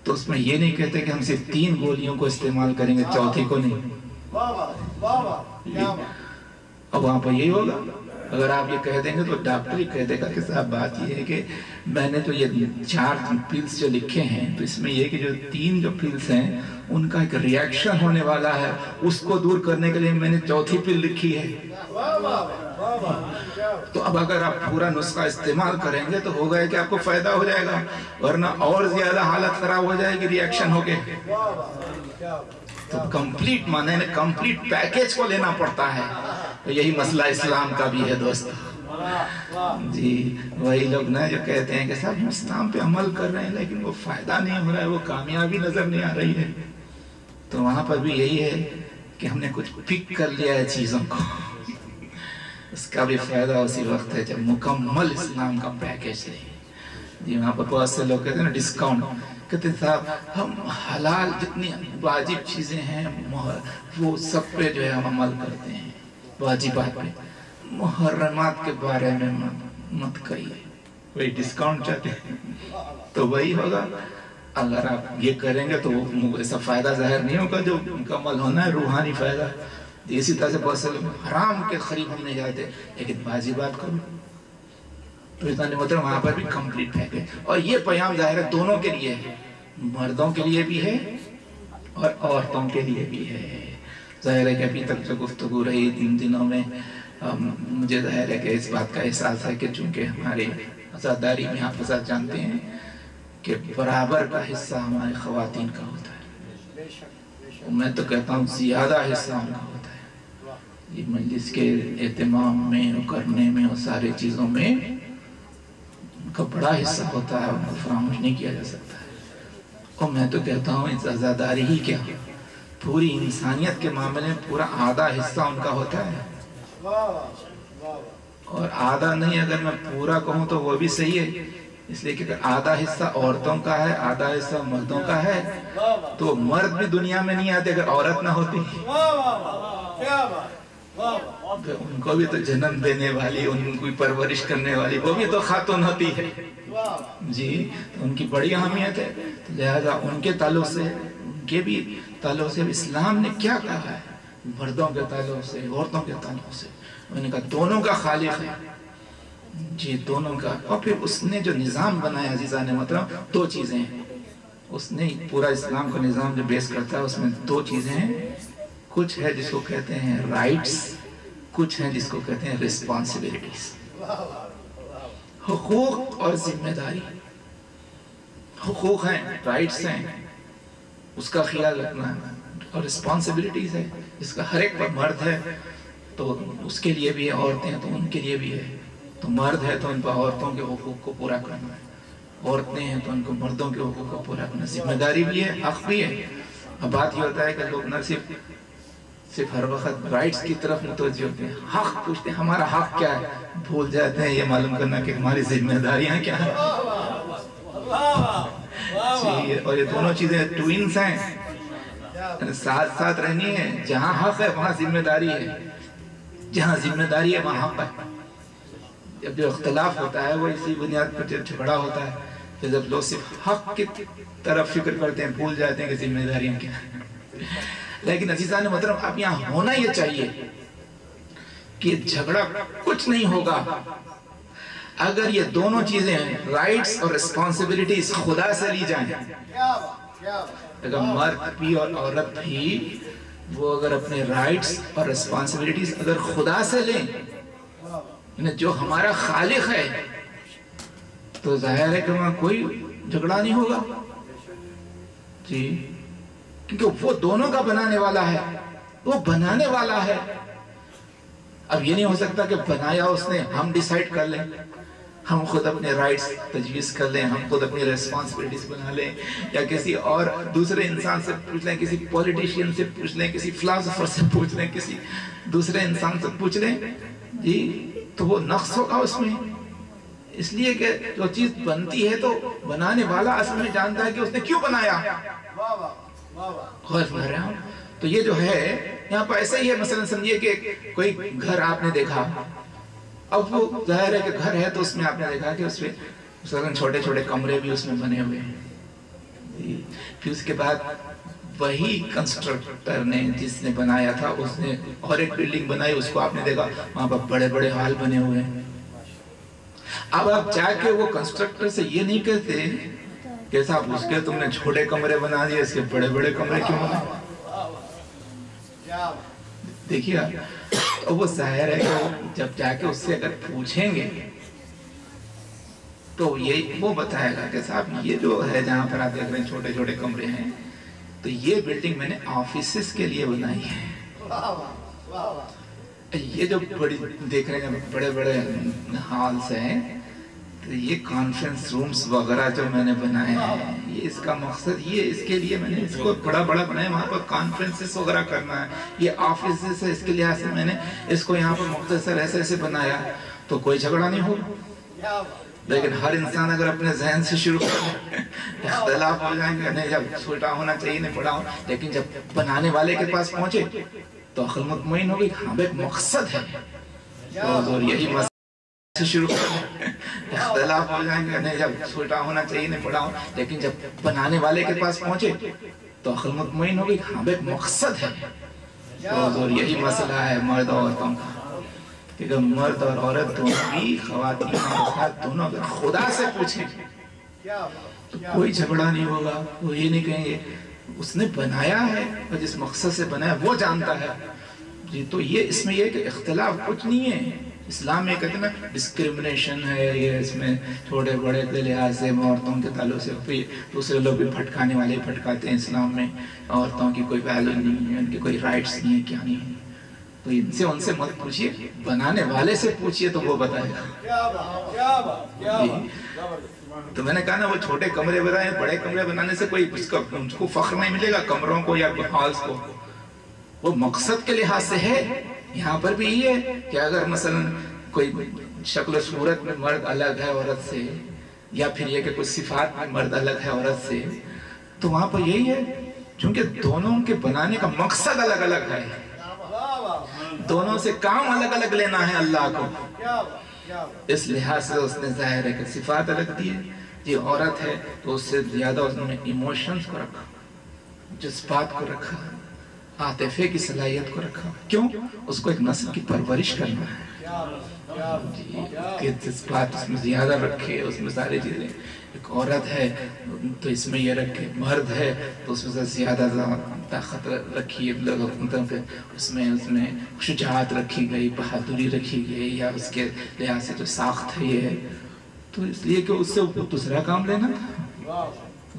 تو اس میں یہ نہیں کہتے کہ ہم صرف 3 گولیوں کو استعمال کریں گے، چوتھی کو نہیں، اب وہاں پر یہی ہوگا، اگر آپ یہ کہہ دیں گے تو ڈاکٹر ہی کہہ دے گا کہ صاحب بات یہ ہے کہ میں نے تو یہ 4 پلز جو لکھے ہیں، تو اس میں یہ کہ جو 3 جو پلز ہیں ان کا ایک ریاکشن ہونے والا ہے، اس کو دور کرنے کے لیے میں نے چوتھی پل لکھی ہے، تو اب اگر آپ پورا نسخہ استعمال کریں گے تو ہوگا ہے کہ آپ کو فائدہ ہو جائے گا، ورنہ اور زیادہ حالت خراب ہو جائے گی ریاکشن ہو کے، تو کمپلیٹ معنی نے کمپلیٹ پیکیج کو لینا پڑتا ہے، تو یہی مسئلہ اسلام کا بھی ہے دوست جی۔ وہی لوگ نا جو کہتے ہیں کہ صاحب ہم اسلام پہ عمل کر رہے ہیں لیکن وہ فائدہ نہیں ہو رہا ہے، وہ کامیابی نظر نہیں آ رہی ہے، تو وہاں پر بھی یہی ہے کہ ہم نے کچھ پک کر لیا ہے چیزوں کو، اس کا بھی فائدہ اسی وقت ہے جب مکمل اسلام کا پیکیج لیں جی۔ وہاں پر بہت سے لوگ کہتے ہیں نا ڈسکاؤنٹ، کہتے ہیں صاحب ہم حلال جتنی واجب چیزیں ہیں وہ سب پہ جو ہے ہم عمل کرتے ہیں، واجبات پہ، محرمات کے بارے میں مت کہیے، کوئی ڈسکاؤنٹ چاہتے ہیں تو وہی ہوگا. اگر آپ یہ کریں گے تو وہ ایسا فائدہ ظاہر نہیں ہوگا جو مکمل ہونا ہے روحانی فائدہ. اسی طرح سے بہت سے حرام کے قریب ہم نہیں جاتے لیکن بازی بات کرو تو اتنا نہیں مطلب وہاں پر بھی کمپلیٹ ہے. اور یہ پیام ظاہر ہے دونوں کے لیے ہے, مردوں کے لیے بھی ہے اور عورتوں کے لیے بھی ہے. ظاہر ہے کہ ابھی تک جو گفتگو رہی ان دنوں میں مجھے ظاہر ہے کہ اس بات کا احساس ہے کہ چونکہ ہمارے عزاداری میں آپ حضرات جانتے ہیں کہ برابر کا حصہ ہمارے خواتین کا ہوتا ہے. میں تو کہتا ہوں زیادہ حصہ ان کا ہوتا ہے. یہ مجلس کے اہتمام میں کرنے میں اور سارے چیزوں میں ان کا بڑا حصہ ہوتا ہے, ان کو فراموش نہیں کیا جا سکتا ہے. اور میں تو کہتا ہوں اس عزاداری ہی کیا پوری انسانیت کے معاملے میں پورا آدھا حصہ ان کا ہوتا ہے. اور آدھا نہیں, اگر میں پورا کہوں تو وہ بھی صحیح ہے, اس لیے کہ اگر آدھا حصہ عورتوں کا ہے آدھا حصہ مردوں کا ہے تو مرد بھی دنیا میں نہیں آتے اگر عورت نہ ہوتی. ان کو بھی تو جنم دینے والی, ان کو پرورش کرنے والی وہ بھی تو خاتون ہوتی ہے جی. ان کی بڑی اہمیت ہے. لہذا ان کے تعلق سے, ان کے بھی تعلق سے اسلام نے کیا کہا ہے مردوں کے تعلق سے عورتوں کے تعلق سے. انہوں نے کہا دونوں کا خالق ہے جی, دونوں کا. اور پھر اس نے جو نظام بنایا عزیزان محترم دو چیزیں ہیں. اس نے پورا اسلام کا نظام جو بیس کرتا ہے اس میں دو چیزیں ہیں. کچھ ہے جس کو کہتے ہیں رائٹس, کچھ ہے جس کو کہتے ہیں ریسپانسبلٹیز. حقوق اور ذمہ داری. حقوق ہیں, رائٹس ہیں, اس کا خیال رکھنا ہے, اور ریسپانسبلٹیز ہے جس کا ہر ایک پر مرد ہے تو اس کے لیے بھی ہے, عورتیں ہیں تو ان کے لیے بھی ہے. تو مرد ہے تو ان پر عورتوں کے حقوق کو پورا کرنا ہے, عورتیں ہیں تو ان کو مردوں کے حقوق کو پورا کرنا. ذمہ داری بھی ہے, حق بھی ہے. اب بات یہ ہوتا ہے کہ لوگ نہ صرف ہر وقت رائٹس کی طرف متوجہ ہوتے ہیں, حق پوچھتے ہیں ہمارا حق کیا ہے, بھول جاتے ہیں یہ معلوم کرنا کہ ہماری ذمہ داریاں کیا ہیں. اور یہ دونوں چیزیں ٹوئنز ہیں, ساتھ ساتھ رہنی ہے. جہاں حق ہے وہاں ذمہ داری ہے, جہاں ذمہ داری ہے وہاں حق ہے. جب جو اختلاف ہوتا ہے وہ اسی بنیاد پر جھگڑا ہوتا ہے. پھر جب لوگ صرف حق کی طرف فکر کرتے ہیں بھول جاتے ہیں کہ ذمہ داریاں کیا ہیں. لیکن عزیزان محترم اب یہاں ہونا یہ چاہیے کہ جھگڑا کچھ نہیں ہوگا اگر یہ دونوں چیزیں رائٹس اور ریسپانسبلٹیز خدا سے لی جائیں. اگر مرد بھی اور عورت بھی وہ اگر اپنے رائٹس اور ریسپانسبلٹیز اگر خدا سے لیں, جو ہمارا خالق ہے, تو ظاہر ہے کہ وہاں کوئی جھگڑا نہیں ہوگا جی, کیونکہ وہ دونوں کا بنانے والا ہے, وہ بنانے والا ہے. اب یہ نہیں ہو سکتا کہ بنایا اس نے, ہم ڈیسائیڈ کر لیں, ہم خود اپنے رائٹس تجویز کر لیں, ہم خود اپنی ریسپانسبلٹیز بنا لیں, یا کسی اور دوسرے انسان سے پوچھ لیں, کسی پولیٹیشین سے پوچھ لیں, کسی فلاسفر سے پوچھ لیں, کسی دوسرے انسان سے پوچھ لیں جی, تو وہ نقص ہوگا اس میں. اس لیے کہ جو چیز بنتی ہے تو بنانے والا اصل میں جانتا ہے کہ اس نے کیوں بنایا. غور فرمائیں. تو یہ جو ہے یہاں پر ایسا ہی ہے, مثلا سمجھیے کہ کوئی گھر آپ نے دیکھا, اب وہ ظاہر ہے کہ گھر ہے تو اس میں آپ نے دیکھا کہ اس میں مثلا چھوٹے چھوٹے کمرے بھی اس میں بنے ہوئے ہیں. پھر اس کے بعد وہی کنسٹرکٹر نے جس نے بنایا تھا اس نے اور ایک بلڈنگ بنائی, اس کو آپ نے دیکھا وہاں پر بڑے بڑے ہال بنے ہوئے ہیں. اب آپ جا کے وہ کنسٹرکٹر سے یہ نہیں کہتے کہ صاحب اس کے تم نے چھوٹے کمرے بنا دیے, اس کے بڑے بڑے کمرے کیوں بنائے. دیکھیے تو وہ ظاہر ہے کہ جب جا کے اس سے اگر پوچھیں گے تو یہ وہ بتائے گا کہ صاحب یہ جو ہے جہاں پر آپ دیکھ رہے ہیں چھوٹے چھوٹے کمرے ہیں, تو یہ بلڈنگ میں نے آفیسز کے لیے بنائی ہے. یہ جو بڑی دیکھ رہے ہیں بڑے بڑے ہالز ہیں, تو یہ کانفرنس رومز وغیرہ جو میں نے بنائے ہیں, یہ اس کا مقصد یہ اس کے لیے میں نے اس کو بڑا بڑا بنایا, وہاں پر کانفرنسز وغیرہ کرنا ہے. یہ آفیسز ہے, اس کے لحاظ سے میں نے اس کو یہاں پر مختصر ایسے ایسے بنایا, تو کوئی جھگڑا نہیں ہوگا. لیکن ہر انسان اگر اپنے ذہن سے شروع کرے اختلاف ہو جائیں گے, نہیں جب چھوٹا ہونا چاہیے نہیں بڑا ہونا, لیکن جب بنانے والے کے پاس پہنچے تو عقل مطمئن ہوگی, ہاں ایک مقصد ہے, اور یہی سے شروع کر اختلاف ہو جائیں گے، نہیں جب چھوٹا ہونا چاہیے نہیں بڑا ہو، لیکن جب بنانے والے کے پاس پہنچے تو عقل مطمئن ہوگی ہاں ایک مقصد ہے. اور یہی مسئلہ ہے مرد اور عورتوں کا کہ اگر مرد اور عورت دونوں بھی خواتین اور مرد دونوں اگر خدا سے پوچھیں تو کوئی جھگڑا نہیں ہوگا. وہ یہ نہیں کہیں گے اس نے بنایا ہے اور جس مقصد سے بنایا وہ جانتا ہے. جی تو یہ اس میں یہ کہ اختلاف کچھ نہیں ہے. اسلام میں کہتے ہیں ڈسکریمنیشن ہے، یہ اس میں چھوٹے بڑے کے لحاظ سے عورتوں کے تعلق سے دوسرے لوگ بھی بھٹکانے والے بھٹکاتے ہیں. اسلام میں عورتوں کی کوئی ویلیو نہیں ہے، ان کے کوئی رائٹس نہیں ہے، کیا نہیں ہے. تو ان سے مت پوچھئے، بنانے والے سے پوچھئے تو وہ بتائے گا. تو میں نے کہا نا وہ چھوٹے کمرے بنائے بڑے کمرے بنانے سے کوئی اس کو فخر نہیں ملے گا کمروں کو یا ہالز کو. وہ مقصد کے لحاظ سے ہے. یہاں پر بھی یہ ہے کہ اگر مثلا کوئی شکل و صورت میں مرد الگ ہے عورت سے، یا پھر یہ کہ کچھ صفات میں مرد الگ ہے عورت سے، تو وہاں پر یہی ہے چونکہ دونوں کے بنانے کا مقصد الگ الگ ہے، دونوں سے کام الگ الگ لینا ہے اللہ کو. اس لحاظ سے اس نے ظاہر ہے کہ صفات الگ دی ہے. یہ عورت ہے تو اس سے زیادہ اس نے ایموشنز کو رکھا، جذبات کو رکھا، عاطفے کی صلاحیت کو رکھا. کیوں؟ اس کو ایک نسل کی پرورش کرنا ہے کہ جذبات اس میں زیادہ رکھے، اس میں ساری چیزیں. ایک عورت ہے تو اس میں یہ رکھے، مرد ہے تو اس میں زیادہ طاقت رکھی، اس میں شجاعت رکھی گئی، بہادری رکھی گئی، یا اس کے لحاظ سے جو ساخت ہے یہ ہے. تو اس لیے کہ اس سے دوسرا کام لینا تھا.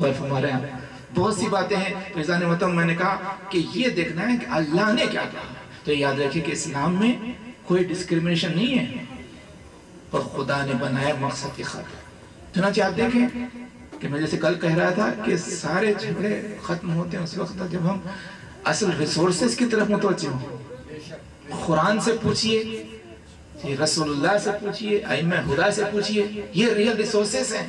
غرف ہمارے یہاں بہت سی باتیں ہیں. فیضان مطلب میں نے کہا کہ یہ دیکھنا ہے کہ اللہ نے کیا کہا. تو یاد رکھیں کہ اسلام میں کوئی ڈسکریمنیشن نہیں ہے اور خدا نے بنایا مقصد کی خاطر. چنانچہ آپ دیکھیں کہ میں جیسے کل کہہ رہا تھا کہ سارے جھگڑے ختم ہوتے ہیں اس وقت جب ہم اصل ریسورسز کی طرف متوجہ ہوں. قرآن سے پوچھئے، رسول اللہ سے پوچھئے، ائمہ ہدا سے پوچھئے، یہ ریل ریسورسز ہیں.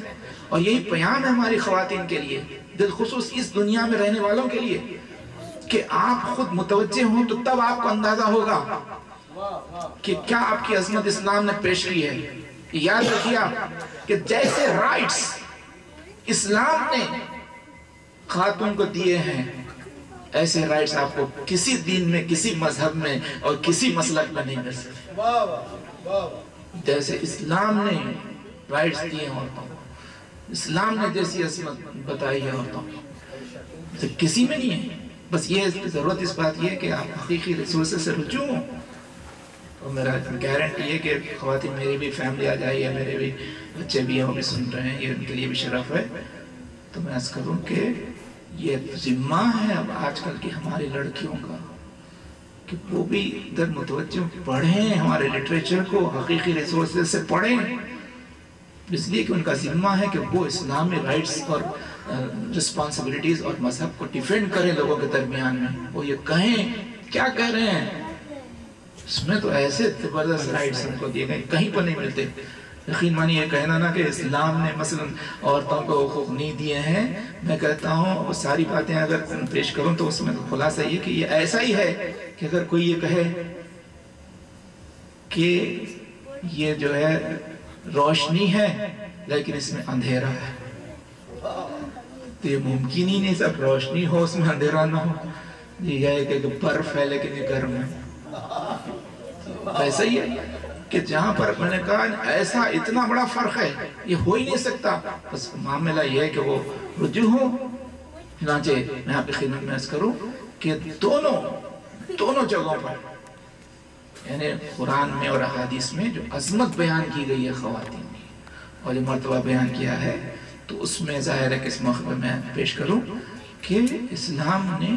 اور یہی پیام ہے ہماری خواتین کے لیے، بالخصوص اس دنیا میں رہنے والوں کے لیے، کہ آپ خود متوجہ ہوں تو تب آپ کو اندازہ ہوگا کہ کیا آپ کی عظمت اسلام نے پیش کی ہے. یاد رکھیے کہ جیسے رائٹس اسلام نے خاتون کو دیے ہیں، ایسے رائٹس آپ کو کسی دین میں، کسی مذہب میں اور کسی مسلک میں نہیں مل سکتے. جیسے اسلام نے رائٹس دیے ہیں عورتوں کو، اسلام نے جیسی عظمت بتائی ہے عورتوں کو، کسی میں نہیں ہے. بس یہ ضرورت اس بات یہ ہے کہ آپ حقیقی ریسورسز سے رجوع ہوں. اور میرا گارنٹی ہے کہ خواتین میری بھی فیملی آ جائے، میرے بھی بچے بھی ہیں وہ بھی سن رہے ہیں، یہ ان کے لیے بھی شرف ہے. تو میں عرض کروں کہ یہ ذمہ ہے اب آج کل کی ہماری لڑکیوں کا کہ وہ بھی ادھر متوجہ پڑھیں، ہمارے لٹریچر کو حقیقی ریسورسز سے پڑھیں، اس لیے کہ ان کا ذمہ ہے کہ وہ اسلامی رائٹس اور رسپانسبلٹیز اور مذہب کو ڈیفینڈ کریں لوگوں کے درمیان میں. وہ یہ کہیں کیا کہہ رہے ہیں، اس میں تو ایسے زبردست رائٹس ان کو دیے گئے کہیں پر نہیں ملتے. یقین مانی یہ کہنا نا کہ اسلام نے مثلا عورتوں کو حقوق نہیں دیے ہیں، میں کہتا ہوں وہ ساری باتیں اگر پیش کروں تو اس میں خلاصہ یہ کہ یہ ایسا ہی ہے کہ اگر کوئی یہ کہے کہ یہ جو ہے روشنی ہے لیکن اس میں اندھیرا ہے، تو یہ ممکن ہی نہیں سب روشنی ہو اس میں اندھیرا نہ ہو. یہ ہے کہ برف ہے لیکن یہ گرم ہے. ایسا ہی ہے کہ جہاں پر میں نے کہا ایسا اتنا بڑا فرق ہے یہ ہو ہی نہیں سکتا. بس معاملہ یہ ہے کہ وہ رجوع ہو. چنانچہ میں آپ کی خدمت میں عرض کروں کہ دونوں جگہوں پر یعنی قرآن میں اور احادیث میں جو عظمت بیان کی گئی ہے خواتین کی اور جو مرتبہ بیان کیا ہے، تو اس میں ظاہر ہے کہ اس موقع پر میں پیش کروں کہ اسلام نے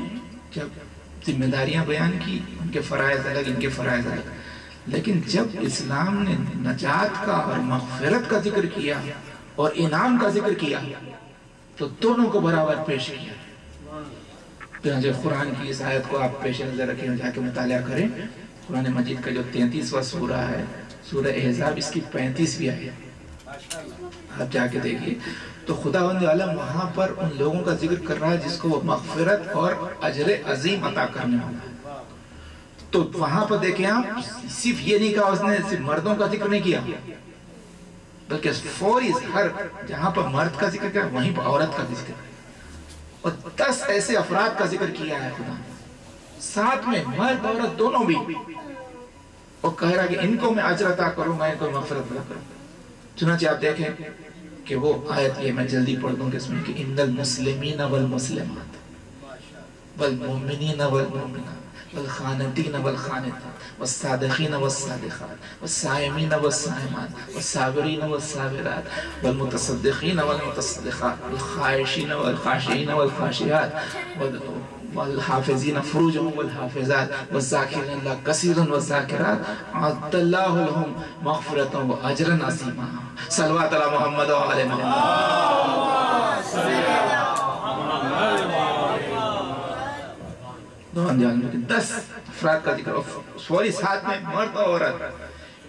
جب ذمہ داریاں بیان کی، ان کے فرائض الگ ان کے فرائض الگ، لیکن جب اسلام نے نجات کا اور مغفرت کا ذکر کیا اور انعام کا ذکر کیا تو دونوں کو برابر پیش کیا. چنانچہ قرآن کی اس آیت کو آپ پیش نظر رکھیں اور جا کے مطالعہ کریں. قرآن مجید کا جو 33واں سورہ ہے، سورہ احزاب، اس کی 35ویں آیت آپ جا کے دیکھیے تو خداوند عالم وہاں پر ان لوگوں کا ذکر کر رہا ہے جس کو وہ مغفرت اور اجر عظیم عطا کرنے والا ہے. تو وہاں پر دیکھیں آپ، صرف یہ نہیں کہا اس نے صرف مردوں کا ذکر نہیں کیا، بلکہ فوری ہر جہاں پر مرد کا ذکر کیا وہیں پر عورت کا بھی ذکر ہے، اور 10 ایسے افراد کا ذکر کیا ہے خدا، ساتھ میں مرد عورت دونوں بھی، اور کہہ رہا کہ ان کو میں اجر عطا کروں گا، ان کو مغفرت عطا کروں گا۔ چنانچہ آپ دیکھیں کہ وہ آیت یہ میں جلدی پڑھ دوں کہ اس میں کہ ان المسلمین والمسلمات والمؤمنین والمؤمنات والخانتین والخانتات والصادقین والصادقات والصائمین والصائمات والصابرین والصابرات والمتصدقین والمتصدقات والخاشعین والخاشعین والخاشعات والحافظین فروجهم والحافظات والذاکرین اللہ کثیرا والذاکرات اعد اللہ لهم مغفرتا واجرا عظیما۔ صلوات علی محمد و علی محمد۔ دونوں 10 افراد کا ذکر، سوری ساتھ میں مرد اور عورت۔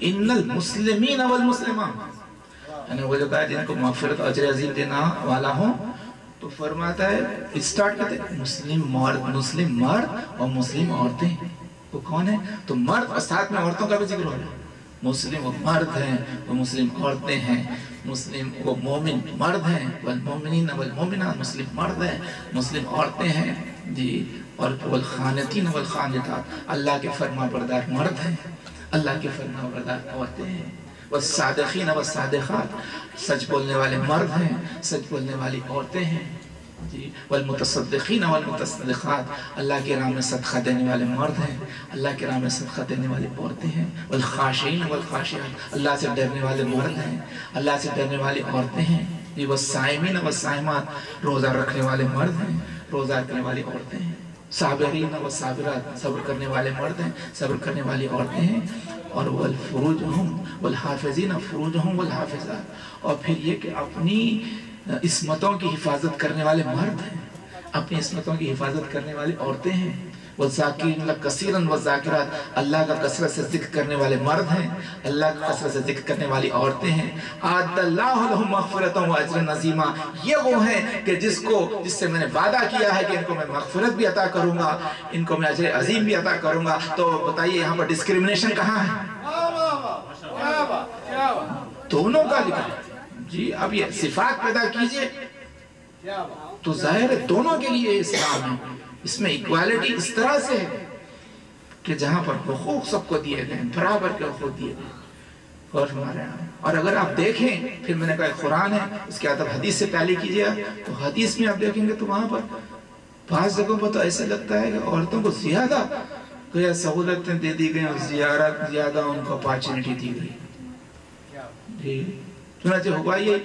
ان المسلمین والمسلمات، یعنی وہ جو کہا جن کو مغفرت و اجر عظیم دینا والا ہوں، تو فرماتا ہے اسٹارٹ کرتے مسلم مرد اور مسلم عورتیں، وہ کون ہیں؟ تو مرد اور ساتھ میں عورتوں کا بھی ذکر ہو رہا ہے۔ مسلم وہ مرد ہیں، وہ مسلم عورتیں ہیں، مسلم وہ مومن مرد ہیں، والمومنین والمومنات مسلم مرد ہیں، مسلم عورتیں ہیں جی، اور والخانتین والخانتات اللہ کے فرما بردار مرد ہیں، اللہ کے فرما بردار عورتیں ہیں، والصادقین والصادقات سچ بولنے والے مرد ہیں، سچ بولنے والی عورتیں ہیں جی، والمتصدقین والمتصدقات اللہ کی راہ میں صدقہ دینے والے مرد ہیں، اللہ کی راہ میں صدقہ دینے والی عورتیں ہیں، والخاشعین والخاشعات اللہ سے ڈرنے والے مرد ہیں، اللہ سے ڈرنے والی عورتیں ہیں جی، والصائمین والصائمات روزہ رکھنے والے مرد ہیں، روزہ رکھنے والی عورتیں ہیں، صابرین والصابرات صبر کرنے والے مرد ہیں، صبر کرنے والی عورتیں ہیں، اور والفروجہم والحافظین فروجہم والحافظات، اور پھر یہ کہ اپنی عصمتوں کی حفاظت کرنے والے مرد ہیں، اپنی عصمتوں کی حفاظت کرنے والی عورتیں ہیں، والذاکرین اللہ کثیرا والذاکرات اللہ کا کثرت سے ذکر کرنے والے مرد ہیں، اللہ کا کثرت سے ذکر کرنے والی عورتیں ہیں۔ اعد اللہ لهم مغفرتا واجرا عظیما، یہ وہ ہیں کہ جس سے میں نے وعدہ کیا ہے کہ ان کو میں مغفرت بھی عطا کروں گا، ان کو میں اجر عظیم بھی عطا کروں گا۔ تو بتائیے یہاں پر ڈسکریمنیشن کہاں ہے؟ دونوں کا ذکر جی۔ اب یہ صفات پیدا کیجئے تو ظاہر ہے دونوں کے لیے اسلام ہے، اس میں ایکوالٹی اس طرح سے ہے کہ جہاں پر حقوق سب کو دیے گئے، برابر کے حقوق دیے گئے۔ اور اگر آپ دیکھیں، پھر میں نے کہا قرآن ہے، اس کے بعد حدیث سے پہلے کیجئے، تو حدیث میں آپ دیکھیں گے تو وہاں پر بعض جگہوں پر تو ایسا لگتا ہے کہ عورتوں کو زیادہ سہولتیں دے دی گئی اور زیادہ ان کو اپارچونٹی دی گئی جی۔ چنانچہ ہوا یہ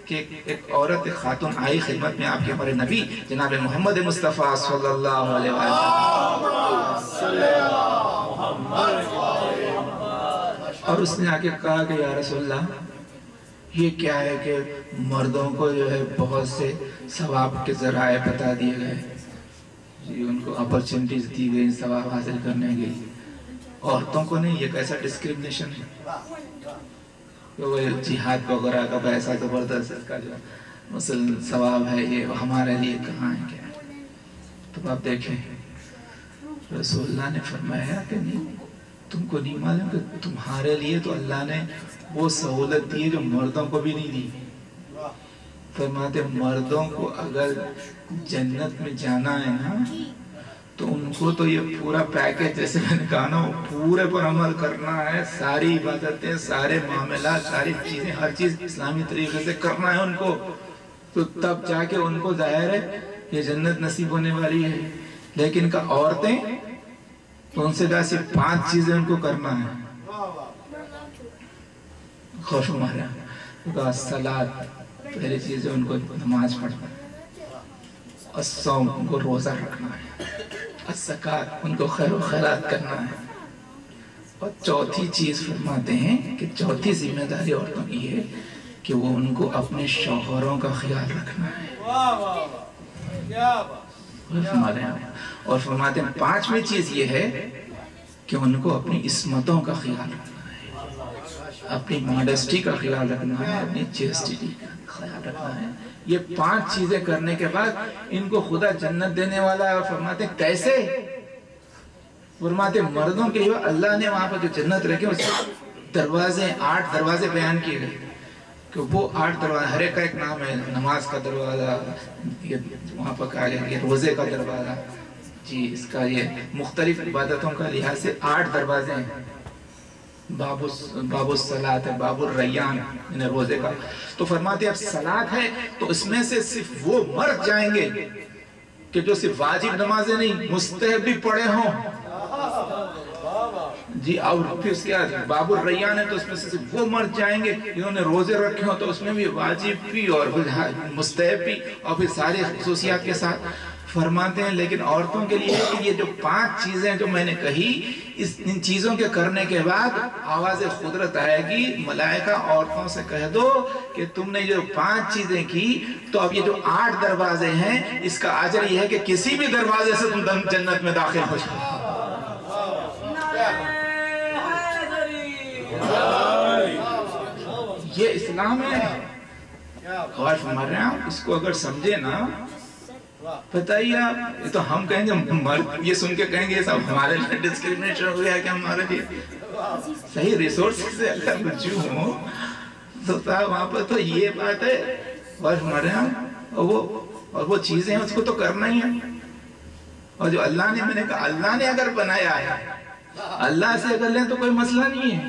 کہ ایک عورت ایک خاتون آئی خدمت میں آپ کے ہمارے نبی جناب محمد مصطفیٰ صلی اللہ علیہ وسلم، اور اس نے آکے کہا کہ یا رسول اللہ یہ کیا ہے کہ مردوں کو جو ہے بہت سے ثواب کے ذرائع بتا دیے گئے جی، ان کو اپرچونٹیز دی گئی ثواب حاصل کرنے کے لیے، عورتوں کو نہیں، یہ کیسا ڈسکریمنیشن ہے؟ وہ جہاد وغیرہ کا پیسہ زبردست کا جو مثلا ثواب ہے، یہ ہمارے لیے کہاں ہے کیا ہے؟ تو آپ دیکھیں رسول اللہ نے فرمایا کہ نہیں، تم کو نہیں معلوم کہ تمہارے لیے تو اللہ نے وہ سہولت دی ہے جو مردوں کو بھی نہیں دی۔ فرماتے مردوں کو اگر جنت میں جانا ہے نا تو ان کو تو یہ پورا پیکج جیسے میں نے کہا نا پورے پر عمل کرنا ہے، ساری عبادتیں، سارے معاملات، ساری چیزیں، ہر چیز اسلامی طریقے سے کرنا ہے ان کو، تو تب جا کے ان کو ظاہر ہے یہ جنت نصیب ہونے والی ہے۔ لیکن کا عورتیں تو ان سے کہا صرف 5 چیزیں ان کو کرنا ہے، خوف ہمارا کہا صلاۃ، پہلی چیز ان کو نماز پڑھنا ہے، الصوم ان کو روزہ رکھنا ہے، الزکوٰۃ ان کو خیر و خیرات کرنا ہے، اور چوتھی چیز فرماتے ہیں کہ چوتھی ذمہ داری عورتوں کی ہے کہ وہ ان کو اپنے شوہروں کا خیال رکھنا ہے۔ اور فرماتے ہیں 5ویں چیز یہ ہے کہ ان کو اپنی عصمتوں کا خیال رکھنا ہے، اپنی ماڈسٹی کا خیال رکھنا ہے، اپنی چیسٹی کا خیال رکھنا ہے۔ یہ 5 چیزیں کرنے کے بعد ان کو خدا جنت دینے والا ہے۔ اور فرماتے ہیں کیسے؟ فرماتے ہیں مردوں کے لیے اللہ نے وہاں پر جو جنت رکھے اس کے دروازے 8 دروازے بیان کیے گئے، کہ وہ 8 دروازہ، ہر ایک کا ایک نام ہے، نماز کا دروازہ، یہ وہاں پر کہا گیا کہ روزے کا دروازہ، جی اس کا یہ مختلف عبادتوں کا لحاظ سے 8 دروازے ہیں. باب الصلاۃ ہے، باب الریان یعنی روزے کا. تو فرماتے ہیں اب صلاۃ ہے تو اس میں سے صرف وہ مرد جائیں گے کہ جو صرف واجب نمازیں نہیں مستحب بھی پڑھے ہوں. جی اور پھر اس کے بعد باب الریان ہے تو اس میں سے صرف وہ مرد جائیں گے جنہوں نے روزے رکھے ہوں، تو اس میں بھی واجب بھی اور مستحب بھی اور پھر سارے خصوصیات کے ساتھ. فرماتے ہیں لیکن عورتوں کے لیے کہ یہ جو 5 چیزیں جو میں نے کہی، ان چیزوں کے کرنے کے بعد آواز قدرت آئے گی، ملائکہ عورتوں سے کہہ دو کہ تم نے جو 5 چیزیں کی تو اب یہ جو 8 دروازے ہیں اس کا اجر یہ ہے کہ کسی بھی دروازے سے تم جنت میں داخل ہو جاؤ. یہ اسلام ہے. غور فرما رہے ہیں آپ، اس کو اگر سمجھے نا، بتائیے آپ، یہ تو ہم کہیں گے مرد یہ سن کے کہیں گے یہ سب ہمارے لیے ڈسکریمنیشن ہو گیا کہ ہمارے لیے صحیح ریسورسز سے اگر رجوع ہوں تو صاحب وہاں پر تو یہ بات ہے. غور فرما رہے ہیں، اور وہ چیزیں ہیں اس کو تو کرنا ہی ہے. اور جو اللہ نے، میں نے کہا اللہ نے اگر بنایا ہے، اللہ سے اگر لیں تو کوئی مسئلہ نہیں ہے،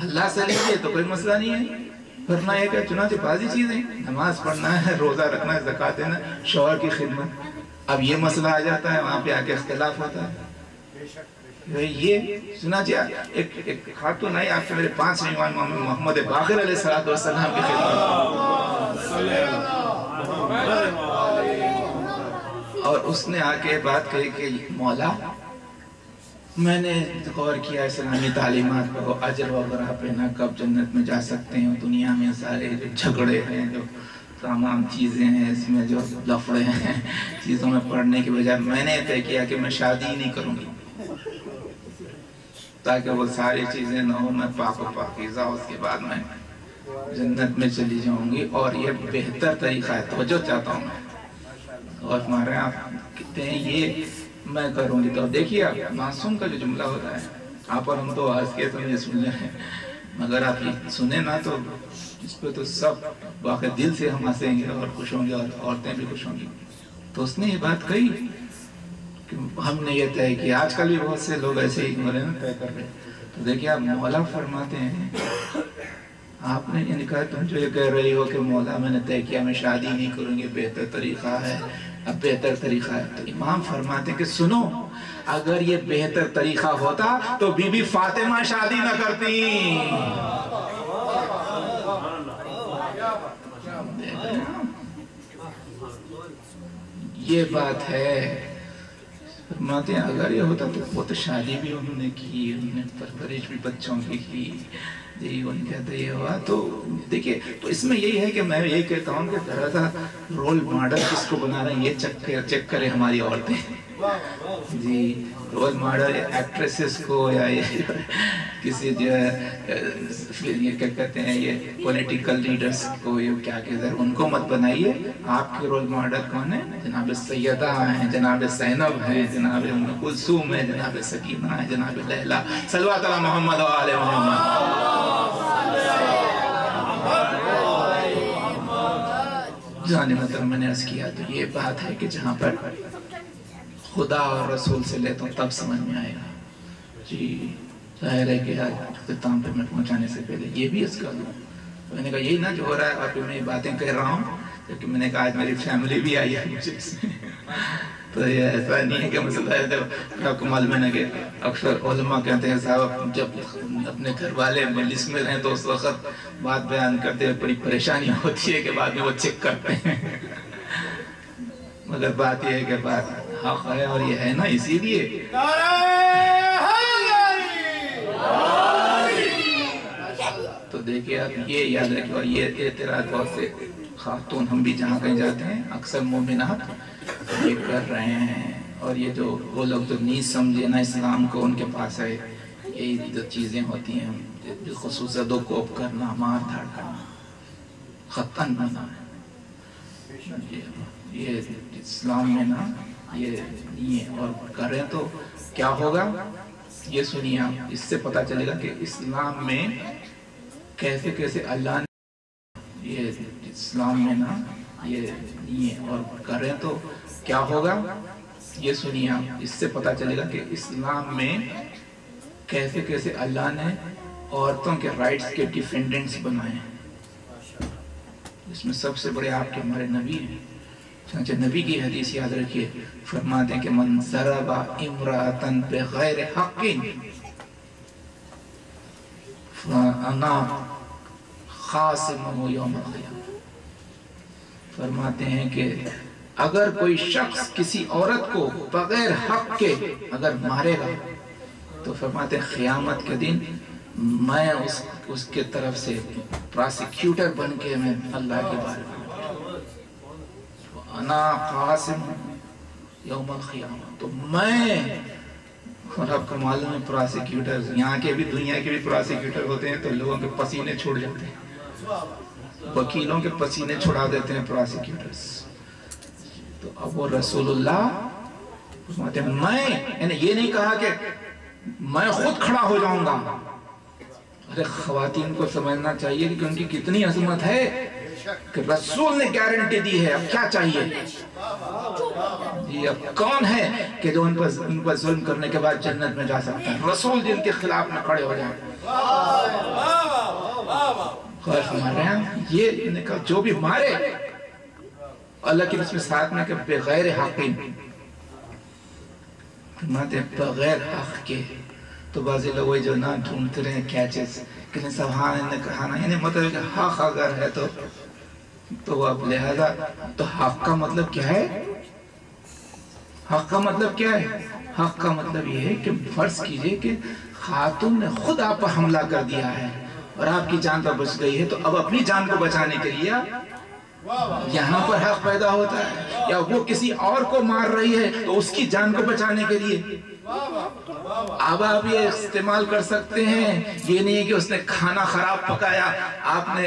اللہ سے لیں تو کوئی مسئلہ نہیں ہے. کرنا ہے کہ چنانچہ بعضی چیزیں نماز پڑھنا ہے، روزہ رکھنا ہے، زکوٰۃ دینا، شوہر کی خدمت. اب یہ مسئلہ آ جاتا ہے، وہاں پہ آ کے اختلاف ہوتا ہے. یہ چنانچہ ایک خاتون آئی آپ کے میرے 5ویں امام محمد باقر علیہ السلام کی خدمت، اور اس نے آ کے بات کہی کہ مولا میں نے غور کیا اسلامی تعلیمات کو، اجر وغیرہ پہ نہ، کب جنت میں جا سکتے ہیں، دنیا میں سارے جو جھگڑے ہیں، جو تمام چیزیں ہیں، اس میں جو لفڑے ہیں، چیزوں میں پڑھنے کی بجائے میں نے طے کیا کہ میں شادی ہی نہیں کروں گی تاکہ وہ ساری چیزیں نہ ہوں، میں پاک و پاکیزہ، اس کے بعد میں جنت میں چلی جاؤں گی. اور یہ بہتر طریقہ ہے، توجہ چاہتا ہوں میں. اور ہمارے آپ کہتے ہیں یہ میں کروں گی. تو دیکھیے آپ معصوم کا جو جملہ ہوتا ہے، آپ اور ہم تو آج کے سمجھے سن رہے ہیں، مگر آپ یہ سنیں نا تو اس پہ تو سب واقعی دل سے ہم ہنسیں گے اور خوش ہوں گے، اور عورتیں بھی خوش ہوں گی. تو اس نے یہ بات کہی کہ ہم نے یہ طے کیا. آج کل بھی بہت سے لوگ ایسے ہی ہو رہے ہیں، طے کر رہے ہیں. تو دیکھیے آپ مولا فرماتے ہیں، آپ نے یعنی کہا تم جو یہ کہہ رہی ہو کہ مولا میں نے طے کیا میں شادی نہیں کروں گی، بہتر طریقہ ہے، اب بہتر طریقہ ہے. تو امام فرماتے ہیں کہ سنو، اگر یہ بہتر طریقہ ہوتا تو بی بی فاطمہ شادی نہ کرتی. یہ بات ہے. فرماتے ہیں اگر یہ ہوتا تو وہ تو شادی بھی انہوں نے کی، انہوں نے پرورش بھی بچوں کی کی. جی وہ کہتے یہ ہوا. تو دیکھیے تو اس میں یہی ہے کہ میں یہی کہتا ہوں کہ ذرا سا رول ماڈل کس کو بنا رہے ہیں یہ چیک کریں ہماری عورتیں. جی رول ماڈل ایکٹریسز کو یا کسی جو ہے یہ کیا کہتے ہیں یہ پولیٹیکل لیڈرز کو یہ کیا کہتے ہیں ان کو مت بنائیے. آپ کے رول ماڈل کون ہیں؟ جناب سیدہ ہیں، جناب زینب ہیں، جناب ام کلثوم ہیں، جناب سکینہ ہیں، جناب لیلا. صلوات علی محمد و آل محمد. جانے محترم میں نے عرض کیا تو یہ بات ہے کہ جہاں پر خدا اور رسول سے لیتا ہوں تب سمجھ میں آئے گا. جی ظاہر ہے کہ آج اختتام پہ میں پہنچانے سے پہلے یہ بھی اس کا دوں. میں نے کہا یہی نہ جو ہو رہا ہے آپ میں یہ باتیں کہہ رہا ہوں کیونکہ میں نے کہا آج میری فیملی بھی آئی ہے مجھے اس میں. تو یہ ایسا نہیں ہے کہ مسئلہ ہے جب آپ کو معلوم ہے کہ اکثر علماء کہتے ہیں صاحب جب اپنے گھر والے مجلس میں رہیں تو اس وقت بات بیان کرتے ہوئے بڑی پریشانی ہوتی ہے کہ بعد میں وہ چیک کرتے ہیں. مگر بات یہ ہے کہ بات حق ہے اور یہ ہے نا اسی لیے تو دیکھیں آپ یہ یاد رکھیں. اور یہ اعتراض بہت سے خاتون ہم بھی جہاں کہیں جاتے ہیں اکثر مومنات یہ کر رہے ہیں. اور یہ جو وہ لوگ جو نہیں سمجھے نا اسلام کو ان کے پاس ہے یہی جو چیزیں ہوتی ہیں بالخصوص زدو کوپ کرنا، مار دھاڑ کرنا، ختن بنا ہے. یہ اسلام میں نا یہ نہیں ہے. اور کریں تو کیا ہوگا یہ سنیے آپ. اس سے پتہ چلے گا کہ اسلام میں کیسے کیسے اللہ نے یہ اسلام میں نا یہ نہیں ہے، اور کریں تو کیا ہوگا یہ سنیے آپ، اس سے پتہ چلے گا کہ اسلام میں کیسے کیسے اللہ نے عورتوں کے رائٹس کے ڈیفینڈنٹس بنائے ہیں۔ اس میں سب سے بڑے آپ کے ہمارے نبی ہیں، چنانچہ نبی کی حدیث یاد رکھیے، فرماتے ہیں کہ من ضرب امرأة بغیر حق فانا خاصمہ یوم القیامہ۔ فرماتے ہیں کہ اگر کوئی شخص کسی عورت کو بغیر حق کے اگر مارے گا تو فرماتے ہیں قیامت کے دن میں اس کے طرف سے پراسیکیوٹر بن کے میں اللہ کے بارے میں انا قاسم یوم القیامہ، تو میں، اور آپ کو معلوم ہے پراسیکیوٹر یہاں کے بھی دنیا کے بھی پراسیکیوٹر ہوتے ہیں تو لوگوں کے پسینے چھوڑ جاتے ہیں، وکیلوں کے پسینے چھڑا دیتے ہیں پراسیکیوٹرز۔ تو اب وہ رسول اللہ فرماتے ہیں میں، یعنی یہ نہیں کہا کہ میں خود کھڑا ہو جاؤں گا۔ ارے خواتین کو سمجھنا چاہیے کہ ان کی کتنی عظمت ہے کہ رسول نے گارنٹی دی ہے، اب کیا چاہیے؟ یہ اب کون ہے کہ جو ان پر ظلم کرنے کے بعد جنت میں جا سکتا ہے؟ رسول جن کے خلاف میں کھڑے ہو جائیں۔ خیر فرما رہے ہیں یہ نے کہا جو بھی مارے اللہ کی اس میں ساتھ میں کہ بغیر حق، فرماتے ہیں بغیر حق کے، تو بعضی لوگ جو نہ ڈھونڈتے رہے کیا چیز کہ سبحان نے کہا نا، یعنی مطلب کہ حق اگر ہے تو اب لہذا تو حق کا مطلب کیا ہے؟ حق کا مطلب کیا ہے؟ حق کا مطلب یہ ہے کہ فرض کیجئے کہ خاتون نے خود آپ پر حملہ کر دیا ہے اور آپ کی جان پر بچ گئی ہے، تو اب اپنی جان کو بچانے کے لیے یہاں پر حق پیدا ہوتا ہے، یا وہ کسی اور کو مار رہی ہے تو اس کی جان کو بچانے کے لیے اب آپ یہ استعمال کر سکتے ہیں۔ یہ نہیں ہے کہ اس نے کھانا خراب پکایا، آپ نے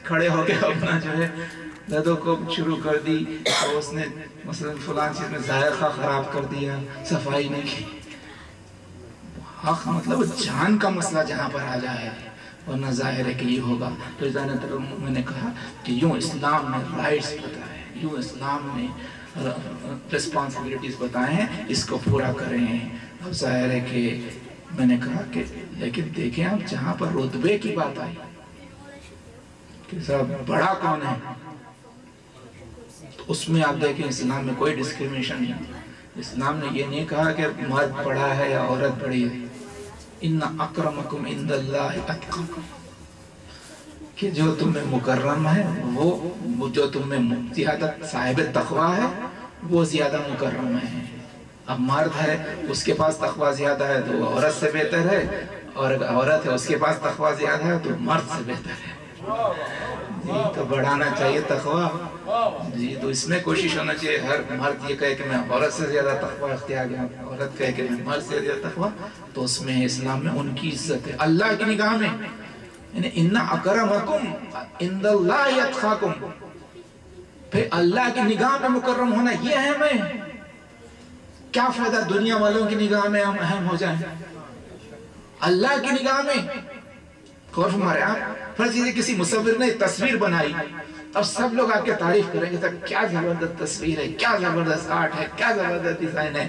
کھڑے ہو کے اپنا جو ہے دردوں کو شروع کر دی، تو اس نے مثلا فلان چیز میں ذائقہ خراب کر دیا، صفائی نہیں کی۔ حق مطلب جان کا مسئلہ جہاں پر آ جائے، ورنہ ظاہر ہے کہ یہ ہوگا۔ تو میں نے کہا کہ یوں اسلام نے رائٹس بتائے، یوں اسلام نے ریسپانسبلٹیز بتائے ہیں، اس کو پورا کریں۔ اب ظاہر ہے کہ میں نے کہا کہ لیکن دیکھیں آپ جہاں پر رتبے کی بات آئی کہ صاحب بڑا کون ہے، تو اس میں آپ دیکھیں اسلام میں کوئی ڈسکریمنیشن نہیں۔ اسلام نے یہ نہیں کہا کہ مرد بڑا ہے یا عورت بڑی ہے، ان اکرمکم عند اللہ اتقاکم، کہ جو تم میں مکرم ہے وہ جو تم میں زیادہ صاحب تقوی ہے وہ زیادہ مکرم ہے۔ اب مرد ہے اس کے پاس تقوی زیادہ ہے تو عورت سے بہتر ہے، اور اگر عورت ہے اس کے پاس تقوی زیادہ ہے تو مرد سے بہتر ہے۔ جی تو بڑھانا چاہیے تقوی، جی تو اس میں کوشش ہونا چاہیے ہر مرد یہ کہے کہ میں عورت سے زیادہ تقوی اختیار کیا، عورت کہے کہ میں مرد سے زیادہ تقوی، تو اس میں اسلام میں ان کی عزت ہے اللہ کی نگاہ میں، یعنی ان اکرمکم عند اللہ اتقاکم، پھر اللہ کی نگاہ میں مکرم ہونا یہ اہم ہے۔ کیا فائدہ دنیا والوں کی نگاہ میں ہم اہم ہو جائیں، اللہ کی نگاہ میں غور فرمائے آپ۔ فرض کیجئے کسی مصور نے تصویر بنائی، اب سب لوگ آپ کے تعریف کریں گے کیا زبردست تصویر ہے، کیا زبردست آرٹ ہے، کیا زبردست ڈیزائن ہے،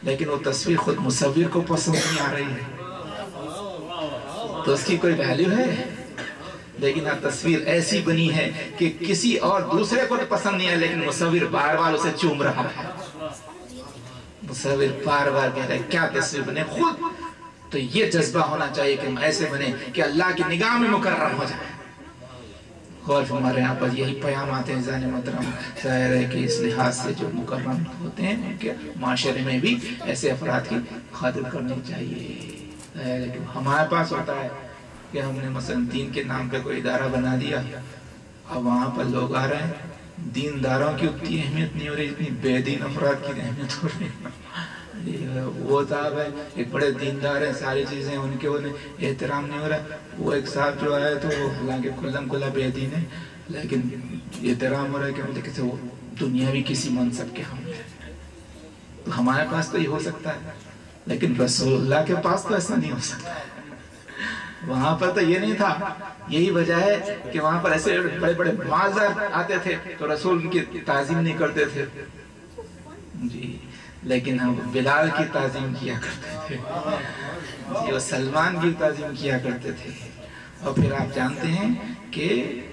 لیکن وہ تصویر خود مصور کو پسند نہیں آ رہی ہے تو اس کی کوئی ویلیو ہے؟ لیکن اب تصویر ایسی بنی ہے کہ کسی اور دوسرے کو تو پسند نہیں ہے، لیکن مصور بار بار اسے چوم رہا ہے، مصور بار بار کہہ رہے کیا تصویر بنے خود۔ تو یہ جذبہ ہونا چاہیے کہ ہم ایسے بنے کہ اللہ کی نگاہ میں مکرم ہو جائے۔ غور ہمارے یہاں پر یہی پیام آتے ہیں زان محترم، ظاہر ہے کہ اس لحاظ سے جو مکرم ہوتے ہیں کہ معاشرے میں بھی ایسے افراد کی قدر کرنی چاہیے۔ ظاہر ہے کہ ہمارے پاس ہوتا ہے کہ ہم نے مثلا دین کے نام پہ کوئی ادارہ بنا دیا، اب وہاں پر لوگ آ رہے ہیں، دینداروں کی اتنی اہمیت نہیں ہو رہی اتنی بے دین افراد کی اہمیت ہو رہی ہے۔ وہ صاحب ہے ایک بڑے دیندار ہیں، ساری چیزیں ان کے انہیں احترام نہیں ہو رہا، وہ ایک صاحب جو آئے تو وہ حالانکہ کلم کلا بے دین ہے لیکن احترام ہو رہا ہے کہ مجھے کسی وہ دنیاوی کسی منصب کے حامل ہے۔ تو ہمارے پاس تو یہ ہو سکتا ہے لیکن رسول اللہ کے پاس تو ایسا نہیں ہو سکتا ہے۔ وہاں پر تو یہ نہیں تھا. یہی وجہ ہے کہ وہاں پر ایسے بڑے بڑے مالدار آتے تھے تو رسول ان کی تعظیم نہیں کرتے تھے جی، لیکن ہم بلال کی تعظیم کیا کرتے تھے جی، اور سلمان کی تعظیم کیا کرتے تھے. اور پھر آپ جانتے ہیں کہ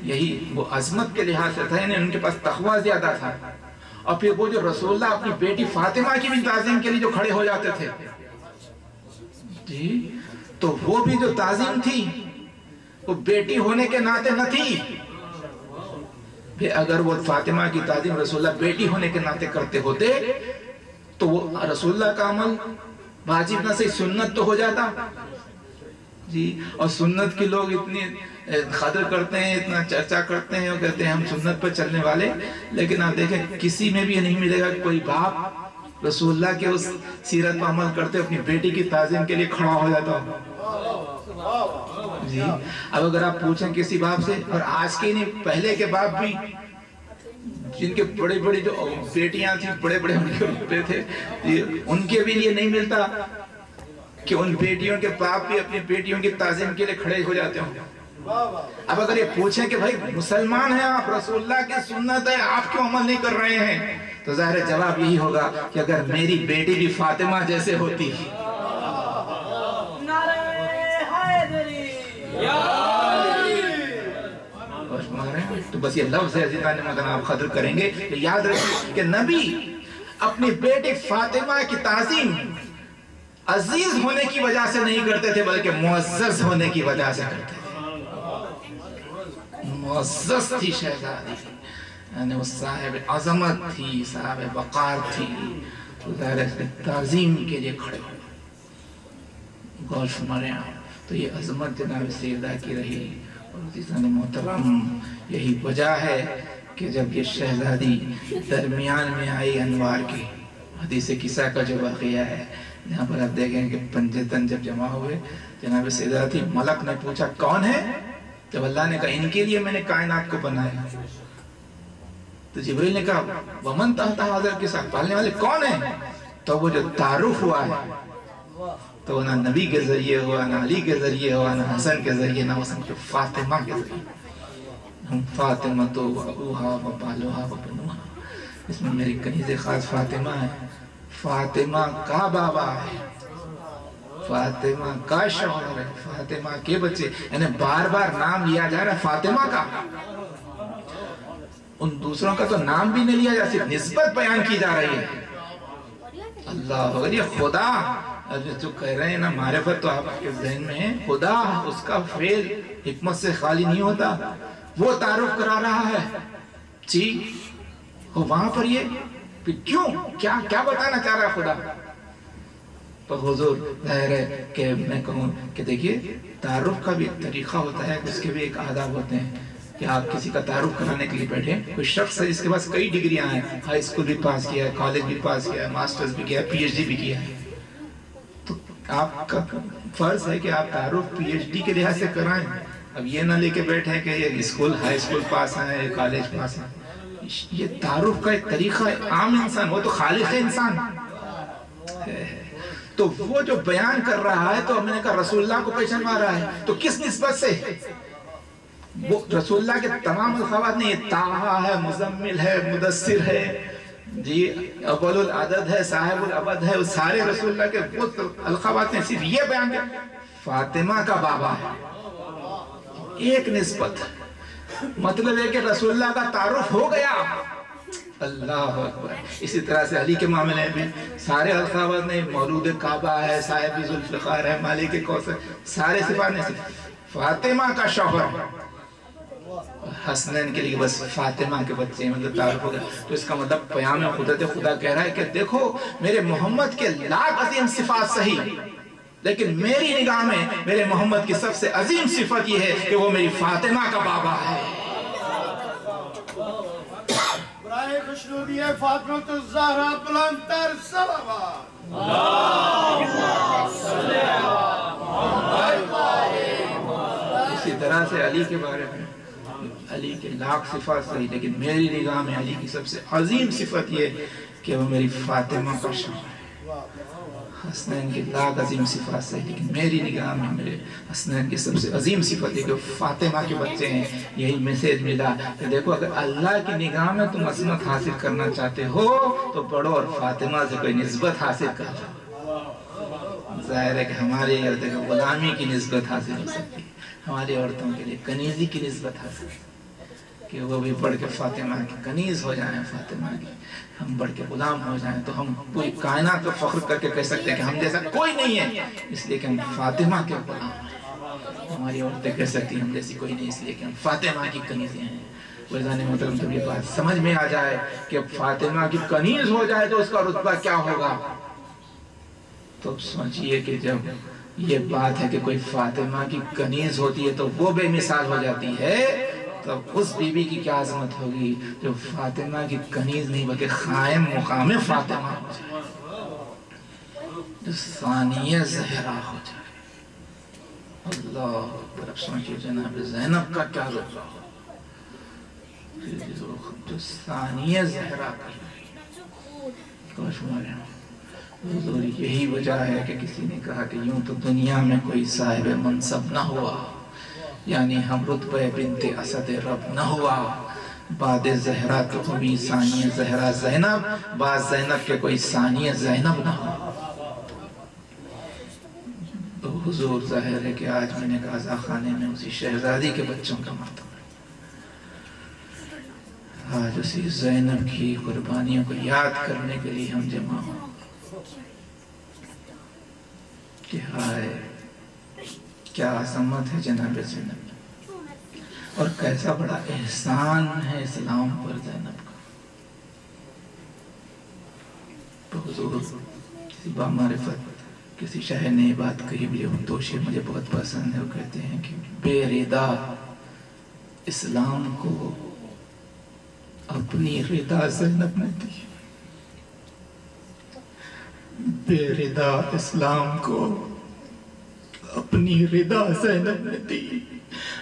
یہی وہ عظمت کے لحاظ سے تھا، یعنی ان کے پاس تقوی زیادہ تھا. اور پھر وہ جو رسول اللہ اپنی بیٹی فاطمہ کی بھی تعظیم کے لیے جو کھڑے ہو جاتے تھے جی، تو وہ بھی جو تعظیم تھی وہ بیٹی ہونے کے ناطے نہ تھی. پھر اگر وہ فاطمہ کی تعظیم رسول اللہ بیٹی ہونے کے ناطے کرتے ہوتے تو وہ رسول اللہ کا عمل واجب نہ صحیح سنت تو ہو جاتا جی. اور سنت کے لوگ اتنی قدر کرتے ہیں، اتنا چرچا کرتے ہیں اور کہتے ہیں ہم سنت پر چلنے والے، لیکن آپ دیکھیں کسی میں بھی یہ نہیں ملے گا کہ کوئی باپ رسول اللہ کے اس سیرت پر عمل کرتے اپنی بیٹی کی تعظیم کے لیے کھڑا ہو جاتا جی. اب اگر آپ پوچھیں کسی باپ سے، اور آج کے نہیں پہلے کے باپ بھی جن کے بڑے بڑے جو بیٹیاں تھیں، بڑے بڑے ان کے رتبے تھے، ان کے بھی لیے نہیں ملتا کہ ان بیٹیوں کے باپ بھی اپنی بیٹیوں کی تعظیم کے لیے کھڑے ہو جاتے ہوں. اب اگر یہ پوچھیں کہ بھائی مسلمان ہیں آپ، رسول اللہ کی سنت ہے، آپ کیوں عمل نہیں کر رہے ہیں، تو ظاہر جواب یہی ہوگا کہ اگر میری بیٹی بھی فاطمہ جیسے ہوتی تو بس یہ لفظ ہے عزیزان مگر آپ قدر کریں گے کہ یاد رکھیں کہ نبی اپنی بیٹی فاطمہ کی تعظیم عزیز ہونے کی وجہ سے نہیں کرتے تھے بلکہ معزز ہونے کی وجہ سے کرتے تھے. معزز تھی شہزادی، یعنی وہ صاحب عظمت تھی، صاحب وقار تھی، تعظیم کے لیے کھڑے ہوئے. غور فرمائیں آپ، تو یہ عظمت جناب سیدہ کی رہی. اور عزیزان محترم یہی وجہ ہے کہ جب یہ شہزادی درمیان میں آئی انوار کی، حدیث قصہ کا جو واقعہ ہے یہاں پر آپ دیکھیں کہ پنجے تن جب جمع ہوئے، جناب سیدہ تھی، ملک نے پوچھا کون ہے؟ جب اللہ نے کہا ان کے لیے میں نے کائنات کو بنایا، تو جبریل نے کہا ومن تحت حاضر کے ساتھ پالنے والے کون ہیں؟ تو وہ جو تعارف ہوا ہے تو نہ نبی کے ذریعے ہوا، نہ علی کے ذریعے ہوا، نہ حسن کے ذریعے، نہ حسن کے فاطمہ کے ذریعے. ہم فاطمہ تو ابوہا و بالوہا و بنوہا، اس میں میری کنیز خاص فاطمہ ہے. فاطمہ کا بابا ہے، فاطمہ کا شوہر ہے، فاطمہ کے بچے، یعنی بار بار نام لیا جا رہا ہے فاطمہ کا. ان دوسروں کا تو نام بھی نہیں لیا جا، صرف نسبت بیان کی جا رہی ہے. اللہ اگر یہ خدا جو کہہ رہے ہیں نا، معرفت تو آپ کے ذہن میں ہے، خدا اس کا فعل حکمت سے خالی نہیں ہوتا، وہ تعارف کرا رہا ہے جی. وہاں پر یہ کیوں کیا بتانا چاہ رہا ہے خدا؟ تو حضور ظاہر ہے کہ میں کہوں کہ دیکھیے تعارف کا بھی طریقہ ہوتا ہے، اس کے بھی ایک آداب ہوتے ہیں کہ آپ کسی کا تعارف کرانے کے لیے بیٹھے، کوئی شخص ہے جس کے پاس کئی ڈگریاں ہیں، ہائی اسکول بھی پاس کیا ہے، کالج بھی پاس کیا ہے، ماسٹرز بھی کیا ہے، پی ایچ ڈی بھی کیا ہے، تو آپ کا فرض ہے کہ آپ تعارف پی ایچ ڈی کے لحاظ سے کرائیں. اب یہ نہ لے کے بیٹھے کہ یہ اسکول ہائی اسکول پاس ہیں، کالج پاس ہیں. یہ تعارف کا ایک طریقہ ہے. عام انسان، وہ تو خالق انسان، تو وہ جو بیان کر رہا ہے تو ہم نے کہا رسول اللہ کو پہچانوا رہا ہے، تو کس نسبت سے؟ وہ رسول اللہ کے تمام الخوات نہیں، یہ طٰہٰ ہے، مزمل ہے، مدثر ہے جی، اول العدد ہے، صاحب العبد ہے، وہ سارے رسول اللہ کے وہ الخوات نے صرف یہ بیان کیا فاطمہ کا بابا ہے. ایک نسبت، مطلب ہے کہ رسول اللہ کا تعارف ہو گیا. اللہ اکبر. اسی طرح سے علی کے معاملے میں سارے الخوات نے، مولود کعبہ ہے، صاحب ذوالفقار ہے، مالک کوثر، سارے صفات نے صرف فاطمہ کا شوہر. حسنین کے لیے بس فاطمہ کے بچے مطلب تعارف ہو گیا. تو اس کا مطلب پیام قدرت خدا کہہ رہا ہے کہ دیکھو میرے محمد کے لاکھ عظیم صفات صحیح، لیکن میری نگاہ میں میرے محمد کی سب سے عظیم صفت یہ ہے کہ وہ میری فاطمہ کا بابا ہے. برائے خوشنودی ہے فاطمہ الزہرا بلند تر صلوات. اسی طرح سے علی کے بارے میں، علی کے لاکھ صفات صحیح، لیکن میری نگاہ میں علی کی سب سے عظیم صفت یہ کہ وہ میری فاطمہ کا شوہر ہے. حسنین کی لاکھ عظیم صفات سے، لیکن میری نگاہ میں میرے حسنین کی سب سے عظیم صفت ہے کہ فاطمہ کے بچے ہیں۔ یہی میسیج ملا کہ دیکھو اگر اللہ کی نگاہ میں تم عظمت حاصل کرنا چاہتے ہو تو پڑھو اور فاطمہ سے کوئی نسبت حاصل کر لو۔ ظاہر ہے کہ ہماری عورتیں غلامی کی نسبت حاصل ہو سکتی ہے، ہماری عورتوں کے لیے کنیزی کی نسبت حاصل کہ وہ بھی بڑھ کے فاطمہ کی کنیز ہو جائیں، فاطمہ کی ہم بڑھ کے غلام ہو جائیں تو ہم پوری کائنات کو فخر کر کے کہہ سکتے ہیں کہ ہم جیسا کوئی نہیں ہے، اس لیے کہ ہم فاطمہ کے غلام ہیں۔ ہماری عورتیں کہہ سکتی ہیں ہم جیسی کوئی نہیں، اس لیے کہ ہم فاطمہ کی کنیزیں ہیں۔ وزان محترم تو یہ بات سمجھ میں آ جائے کہ فاطمہ کی کنیز ہو جائے تو اس کا رتبہ کیا ہوگا، تو سوچئے کہ جب یہ بات ہے کہ کوئی فاطمہ کی کنیز ہوتی ہے تو وہ بے مثال ہو جاتی ہے، تب اس بی بی کی کیا عظمت ہوگی جو فاطمہ کی کنیز نہیں بلکہ قائم مقام فاطمہ ہو جائے، جو ثانیہ زہرا ہو جائے۔ اللہ اکبر، اب سوچئے جناب زینب کا کیا رتبہ ہو، جو ثانیہ زہرا کی۔ حضور یہی وجہ ہے کہ کسی نے کہا کہ یوں تو دنیا میں کوئی صاحب منصب نہ ہوا، یعنی ہم رتبہ بنت اسد رب نہ ہوا، بعد زہرا تو ہوئی ثانیہ زہرا زینب، بعد زینب کے کوئی ثانیہ زینب نہ ہوا۔ تو حضور ظاہر ہے کہ آج میں نے قضا خانے میں اسی شہزادی کے بچوں کا مرتبہ، آج اسی زینب کی قربانیوں کو یاد کرنے کے لیے ہم جمع ہوں کہ ہائے کیا عظمت ہے جناب زینب، اور کیسا بڑا احسان ہے اسلام پر زینب کا۔ تو حضور کسی بامعرفت کسی شاعر نے یہ بات کہی، دو شعر مجھے بہت پسند ہے، وہ کہتے ہیں کہ بے ردا اسلام کو اپنی ردا زینب نے دی، بے ردا اسلام کو اپنی ردا زینب نے دی،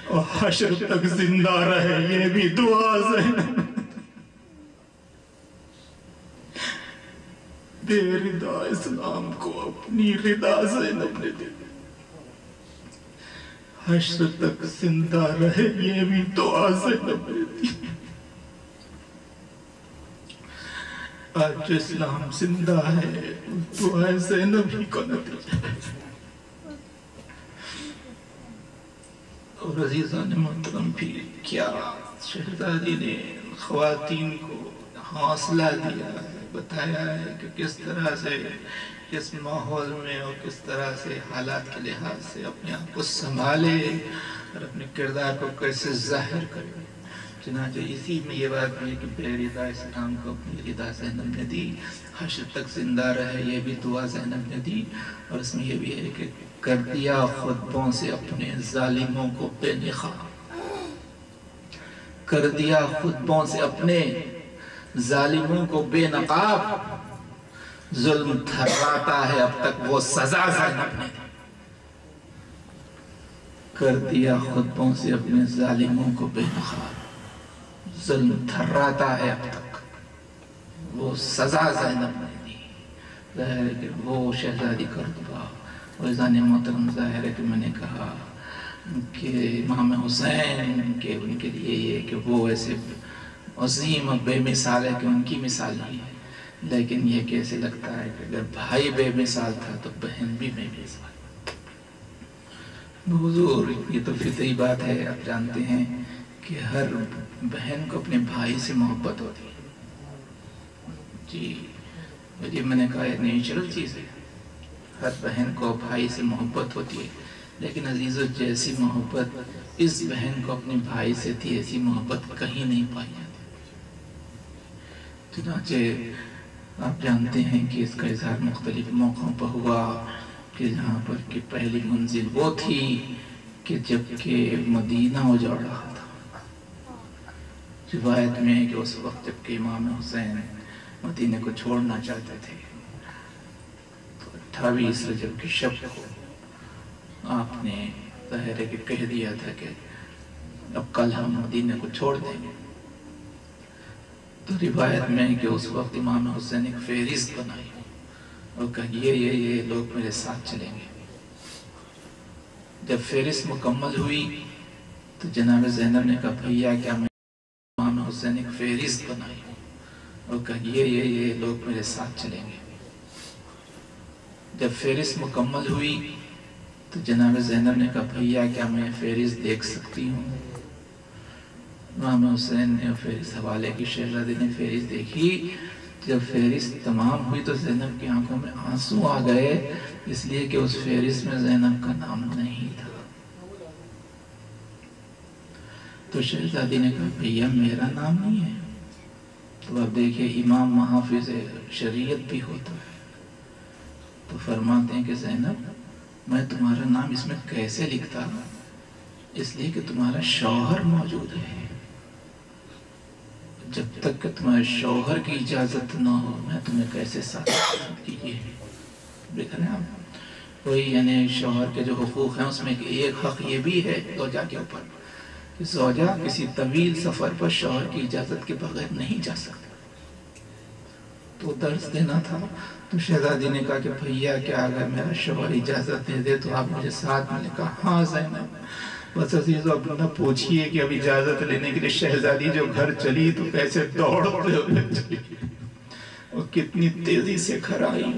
اور حشر تک زندہ رہے یہ بھی دعا زینب نے دی۔ بے ردا اسلام کو اپنی ردا زینب نے دی، حشر تک زندہ رہے یہ بھی دعا زینب نے دی۔ آج جو اسلام زندہ ہے دعا زینب ہی کو نتیجہ ہے۔ اور عزیزان محترم بھی کیا شہزادی نے خواتین کو حوصلہ دیا ہے، بتایا ہے کہ کس طرح سے کس ماحول میں اور کس طرح سے حالات کے لحاظ سے اپنے آپ کو سنبھالے اور اپنے کردار کو کیسے ظاہر کرے۔ چنانچہ اسی میں یہ بات ہے کہ بے ردا اسلام کو اپنی ردا زینب نے دی، حشر تک زندہ رہے یہ بھی دعا زینب نے دی، اور اس میں یہ بھی ہے کہ کر دیا خطبوں سے اپنے ظالموں کو بے نقاب، کر دیا خطبوں سے اپنے ظالموں کو بے نقاب، ظلم تھراتا ہے اب تک وہ سزا زینب نے دی، کر دیا خطبوں سے اپنے ظالموں کو بے نقاب، ظلم تھراتا ہے اب تک وہ سزا زینب نے دی۔ ظاہر ہے کہ وہ شہزادی کا رتبہ، وزان محترم ظاہر ہے کہ میں نے کہا کہ امام حسین کے ان کے لیے یہ کہ وہ ایسے عظیم اور بے مثال ہے کہ ان کی مثال ہی ہے، لیکن یہ کیسے لگتا ہے کہ اگر بھائی بے مثال تھا تو بہن بھی بے مثال۔ حضور یہ تو فطری بات ہے، آپ جانتے ہیں کہ ہر بہن کو اپنے بھائی سے محبت ہوتی ہے، جی یہ میں نے کہا یہ نیچرل چیز ہے، ہر بہن کو بھائی سے محبت ہوتی ہے، لیکن عزیزو جیسی محبت اس بہن کو اپنے بھائی سے تھی ایسی محبت کہیں نہیں پائی جاتی۔ چنانچہ آپ جانتے ہیں کہ اس کا اظہار مختلف موقعوں پر ہوا کہ جہاں پر کہ پہلی منزل وہ تھی کہ جب کہ مدینہ اجڑ رہا تھا۔ روایت میں ہے کہ اس وقت جب کہ امام حسین مدینہ کو چھوڑنا چاہتے تھے تو 28 رجب کی شب کو آپ نے ظاہر ہے کہ کہہ دیا تھا کہ اب کل ہم مدینہ کو چھوڑ دیں گے۔ تو روایت میں ہے کہ اس وقت امام حسین ایک فہرست بنائی وہ کہا یہ لوگ میرے ساتھ چلیں گے۔ جب فہرست مکمل ہوئی تو جناب زینب نے کہا بھیا کیا میں امام حسین ایک فہرست بنائی ہوں؟ وہ کہا یہ لوگ میرے ساتھ چلیں گے۔ جب فہرست مکمل ہوئی تو جناب زینب نے کہا بھیا کیا میں فہرست دیکھ سکتی ہوں؟ امام حسین نے فہرست حوالے کی، شہزادی نے فہرست دیکھی۔ جب فہرست تمام ہوئی تو زینب کی آنکھوں میں آنسو آ گئے، اس لیے کہ اس فہرست میں زینب کا نام نہیں تھا۔ تو شہزادی نے کہا بھیا میرا نام نہیں ہے؟ تو اب دیکھیں امام محافظ شریعت بھی ہوتا ہے، تو فرماتے ہیں کہ زینب میں تمہارا نام اس میں کیسے لکھتا ہوں؟ اس لیے کہ تمہارا شوہر موجود ہے، جب تک کہ تمہارے شوہر کی اجازت نہ ہو میں تمہیں کیسے ساتھ کیجیے۔ دیکھ رہے ہیں آپ، وہی یعنی شوہر کے جو حقوق ہیں اس میں ایک حق یہ بھی ہے زوجہ کے اوپر کہ زوجہ کسی طویل سفر پر شوہر کی اجازت کے بغیر نہیں جا سکتا۔ تو درس دینا تھا، تو شہزادی نے کہا کہ بھیا کیا اگر میرا شوہر اجازت دے دے تو آپ مجھے ساتھ میں نے کہا ہاں زینب۔ بس عزیزو اب نہ پوچھئے کہ اب اجازت لینے کے لیے شہزادی جو گھر چلی تو کیسے دوڑتے ہوئے چلی، اور کتنی تیزی سے گھر آئی۔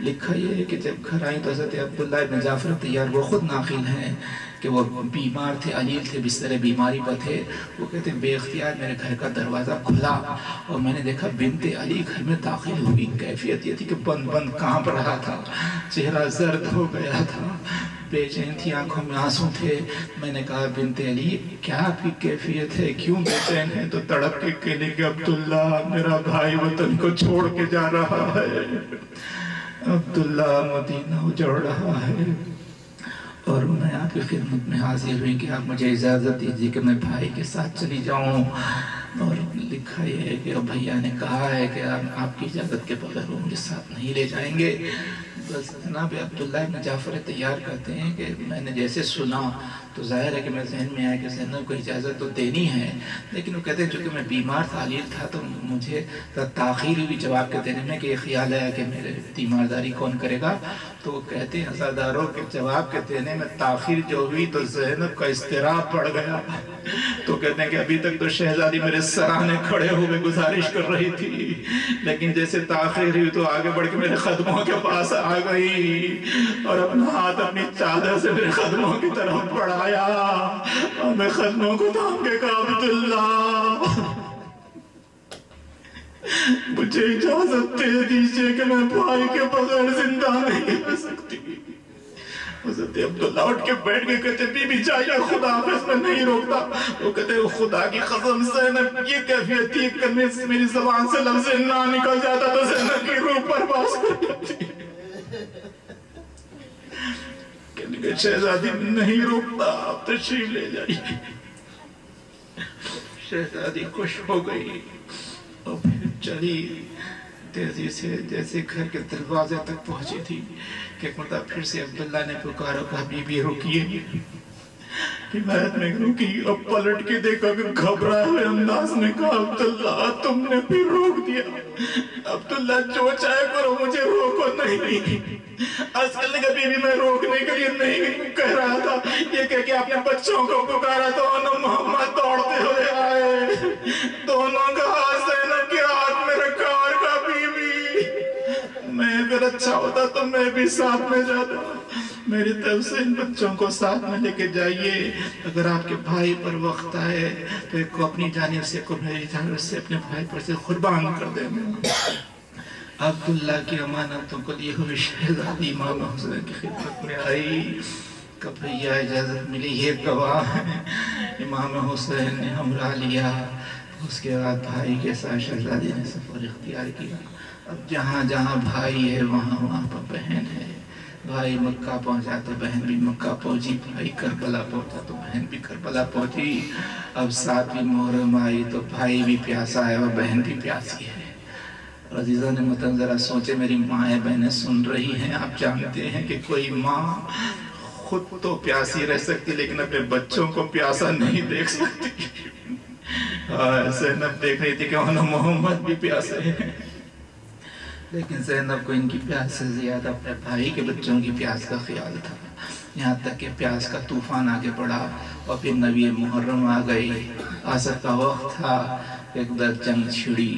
لکھا یہ ہے کہ جب گھر آئی تو حضرت عبداللہ ابن جعفر طیار وہ خود ناقل ہیں کہ وہ بیمار تھے، علیل تھے، بستر بیماری پر تھے۔ وہ کہتے ہیں بے اختیار میرے گھر کا دروازہ کھلا اور میں نے دیکھا بنت علی گھر میں داخل ہوئی۔ کیفیت یہ تھی کہ بند کانپ رہا تھا، چہرہ زرد ہو گیا تھا، بے چین تھی، آنکھوں میں آنسو تھے۔ میں نے کہا بنت علی کیا آپ کی کیفیت ہے، کیوں بے چین ہے؟ تو تڑپ کے کہنے کہ عبداللہ میرا بھائی وطن کو چھوڑ کے جا رہا ہے، عبداللہ مدینہ اجڑ رہا ہے، اور میں آپ کی خدمت میں حاضر ہوئی کہ آپ مجھے اجازت دیجیے کہ میں بھائی کے ساتھ چلی جاؤں۔ اور لکھا یہ ہے کہ بھیا نے کہا ہے کہ آپ کی اجازت کے بغیر وہ مجھے ساتھ نہیں لے جائیں گے۔ بس جناب عبداللہ ابن جعفر طیار کہتے ہیں کہ میں نے جیسے سنا تو ظاہر ہے کہ میرے ذہن میں آیا کہ زینب کو اجازت تو دینی ہے، لیکن وہ کہتے ہیں چونکہ میں بیمار تھا، علیل تھا، تو مجھے تاخیر ہوئی جواب کے دینے میں کہ یہ خیال ہے کہ میرے تیمارداری کون کرے گا۔ تو وہ کہتے ہیں عزاداروں کے جواب کے دینے میں تاخیر جو ہوئی تو زینب کا اضطراب بڑھ گیا۔ تو کہتے ہیں کہ ابھی تک تو شہزادی میرے سرانے کھڑے ہوئے گزارش کر رہی تھی، لیکن جیسے تاخیر ہوئی تو آگے بڑھ کے میرے قدموں کے پاس آ گئی اور اپنا ہاتھ اپنی چادر سے میرے قدموں کی طرف بڑھایا اور میں قدموں کو تھام کے کہا عبداللہ مجھے اجازت دے دیجئے کہ میں بھائی کے بغیر زندہ نہیں رہ سکتی۔ حضرت عبداللہ اٹھ کے بیٹھ کے کہتے بی بی جائیے خدا حافظ میں نہیں روکتا۔ وہ کہتے خدا کی قسم زینب یہ کیفیت تھی کہ میری زبان سے لفظ نہ نکل جاتا تو زینب کی روح پرواز کر جاتی۔ کہنے کہ شہزادی نہیں روکتا، آپ تشریف لے جائیے۔ شہزادی خوش ہو گئی اور پھر چلی تیزی سے، جیسے گھر کے دروازے تک پہنچی تھی کہ ایک مرتبہ پھر سے عبداللہ نے پکارا کہا بی بی رکیے۔ حمایت میں رکی اور پلٹ کے دیکھا کہ گھبرائے ہوئے انداز میں کہا عبداللہ تم نے بھی روک دیا۔ عبداللہ جو چاہے کرو مجھے روکو نہیں۔ اصل نے کہا بی بی میں روکنے کے لیے نہیں کہہ رہا تھا، یہ کہہ کہ اپنے بچوں کو پکارا تو انہوں محمد دوڑتے ہوئے آئے، دونوں کا ہاتھ زینب کے ہاتھ میں رکھا اور کہا بی بی میں اگر اچھا ہوتا تو میں بھی ساتھ میں جاتا، میری طرف سے ان بچوں کو ساتھ میں لے کے جائیے، اگر آپ کے بھائی پر وقت آئے تو ایک کو اپنی جانب سے کو میری جانب سے اپنے بھائی پر سے قربان کر دیں۔ عبداللہ کی امانتوں کو لیے ہوئے شہزادی امام حسین کی خدمت میں آئی کہ بھیا اجازت ملی، یہ گواہ ہے۔ امام حسین نے ہمراہ لیا، اس کے بعد بھائی کے ساتھ شہزادی نے سفر اختیار کیا۔ اب جہاں جہاں بھائی ہے وہاں پر بہن ہے، بھائی مکہ پہنچا تو بہن بھی مکہ پہنچی، بھائی کربلا پہنچا تو بہن بھی کربلا پہنچی۔ اب 7ویں محرم آئی تو بھائی بھی پیاسا ہے اور بہن بھی پیاسی ہے۔ عزیزان محترم ذرا سوچے، میری ماں بہنیں سن رہی ہیں، آپ جانتے ہیں کہ کوئی ماں خود تو پیاسی رہ سکتی لیکن اپنے بچوں کو پیاسا نہیں دیکھ سکتی۔ زینب دیکھ رہی تھی کہ انہوں محمد بھی پیاسے ہیں۔ لیکن زینب کو ان کی پیاس سے زیادہ اپنے بھائی کے بچوں کی پیاس کا خیال تھا، یہاں تک کہ پیاس کا طوفان آگے بڑھا اور پھر نبی محرم آ گئی، عصر کا وقت تھا، ایک در جنگ چھڑی،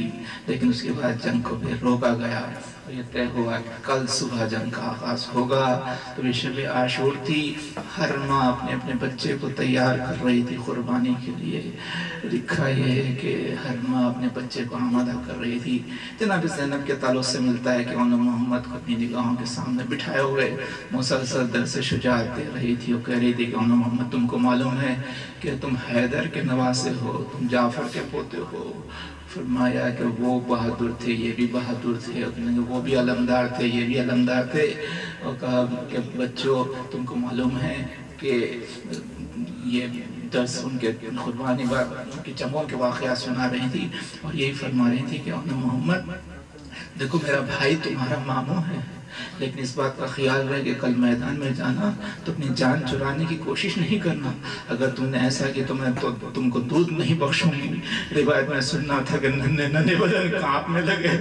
لیکن اس کے بعد جنگ کو پھر روکا گیا اور یہ طے ہوا کہ کل صبح جنگ کا آغاز ہوگا۔ تو یہ شب عاشور تھی، ہر ماں اپنے اپنے بچے کو تیار کر رہی تھی قربانی کے لیے۔ لکھا یہ ہے کہ ہر ماں اپنے بچے کو آمادہ کر رہی تھی۔ جناب زینب کے تعلق سے ملتا ہے کہ انہوں نے محمد کو اپنی نگاہوں کے سامنے بٹھائے ہوئے مسلسل درس شجاعت دے رہی تھی، وہ کہہ رہی تھی کہ انہوں محمد تم کو معلوم ہے کہ تم حیدر کے نواسے ہو، تم جعفر کے پوتے ہو۔ فرمایا کہ وہ بہادر تھے، یہ بھی بہادر تھے، وہ بھی علمدار تھے، یہ بھی علمدار تھے، اور کہا کہ بچوں تم کو معلوم ہے کہ یہ درس ان کے قربانی ان کی جنگوں کے واقعات سنا رہی تھی اور یہی فرما رہی تھی کہ محمد دیکھو میرا بھائی تمہارا ماموں ہے، لیکن اس بات کا خیال رہے کہ کل میدان میں جانا تو اپنی جان چرانے کی کوشش نہیں کرنا، اگر تم نے ایسا کہ تو میں تم کو دودھ نہیں بخشوں گی۔ روایت میں سننا تھا کہ ننھے بدن کانپنے لگے،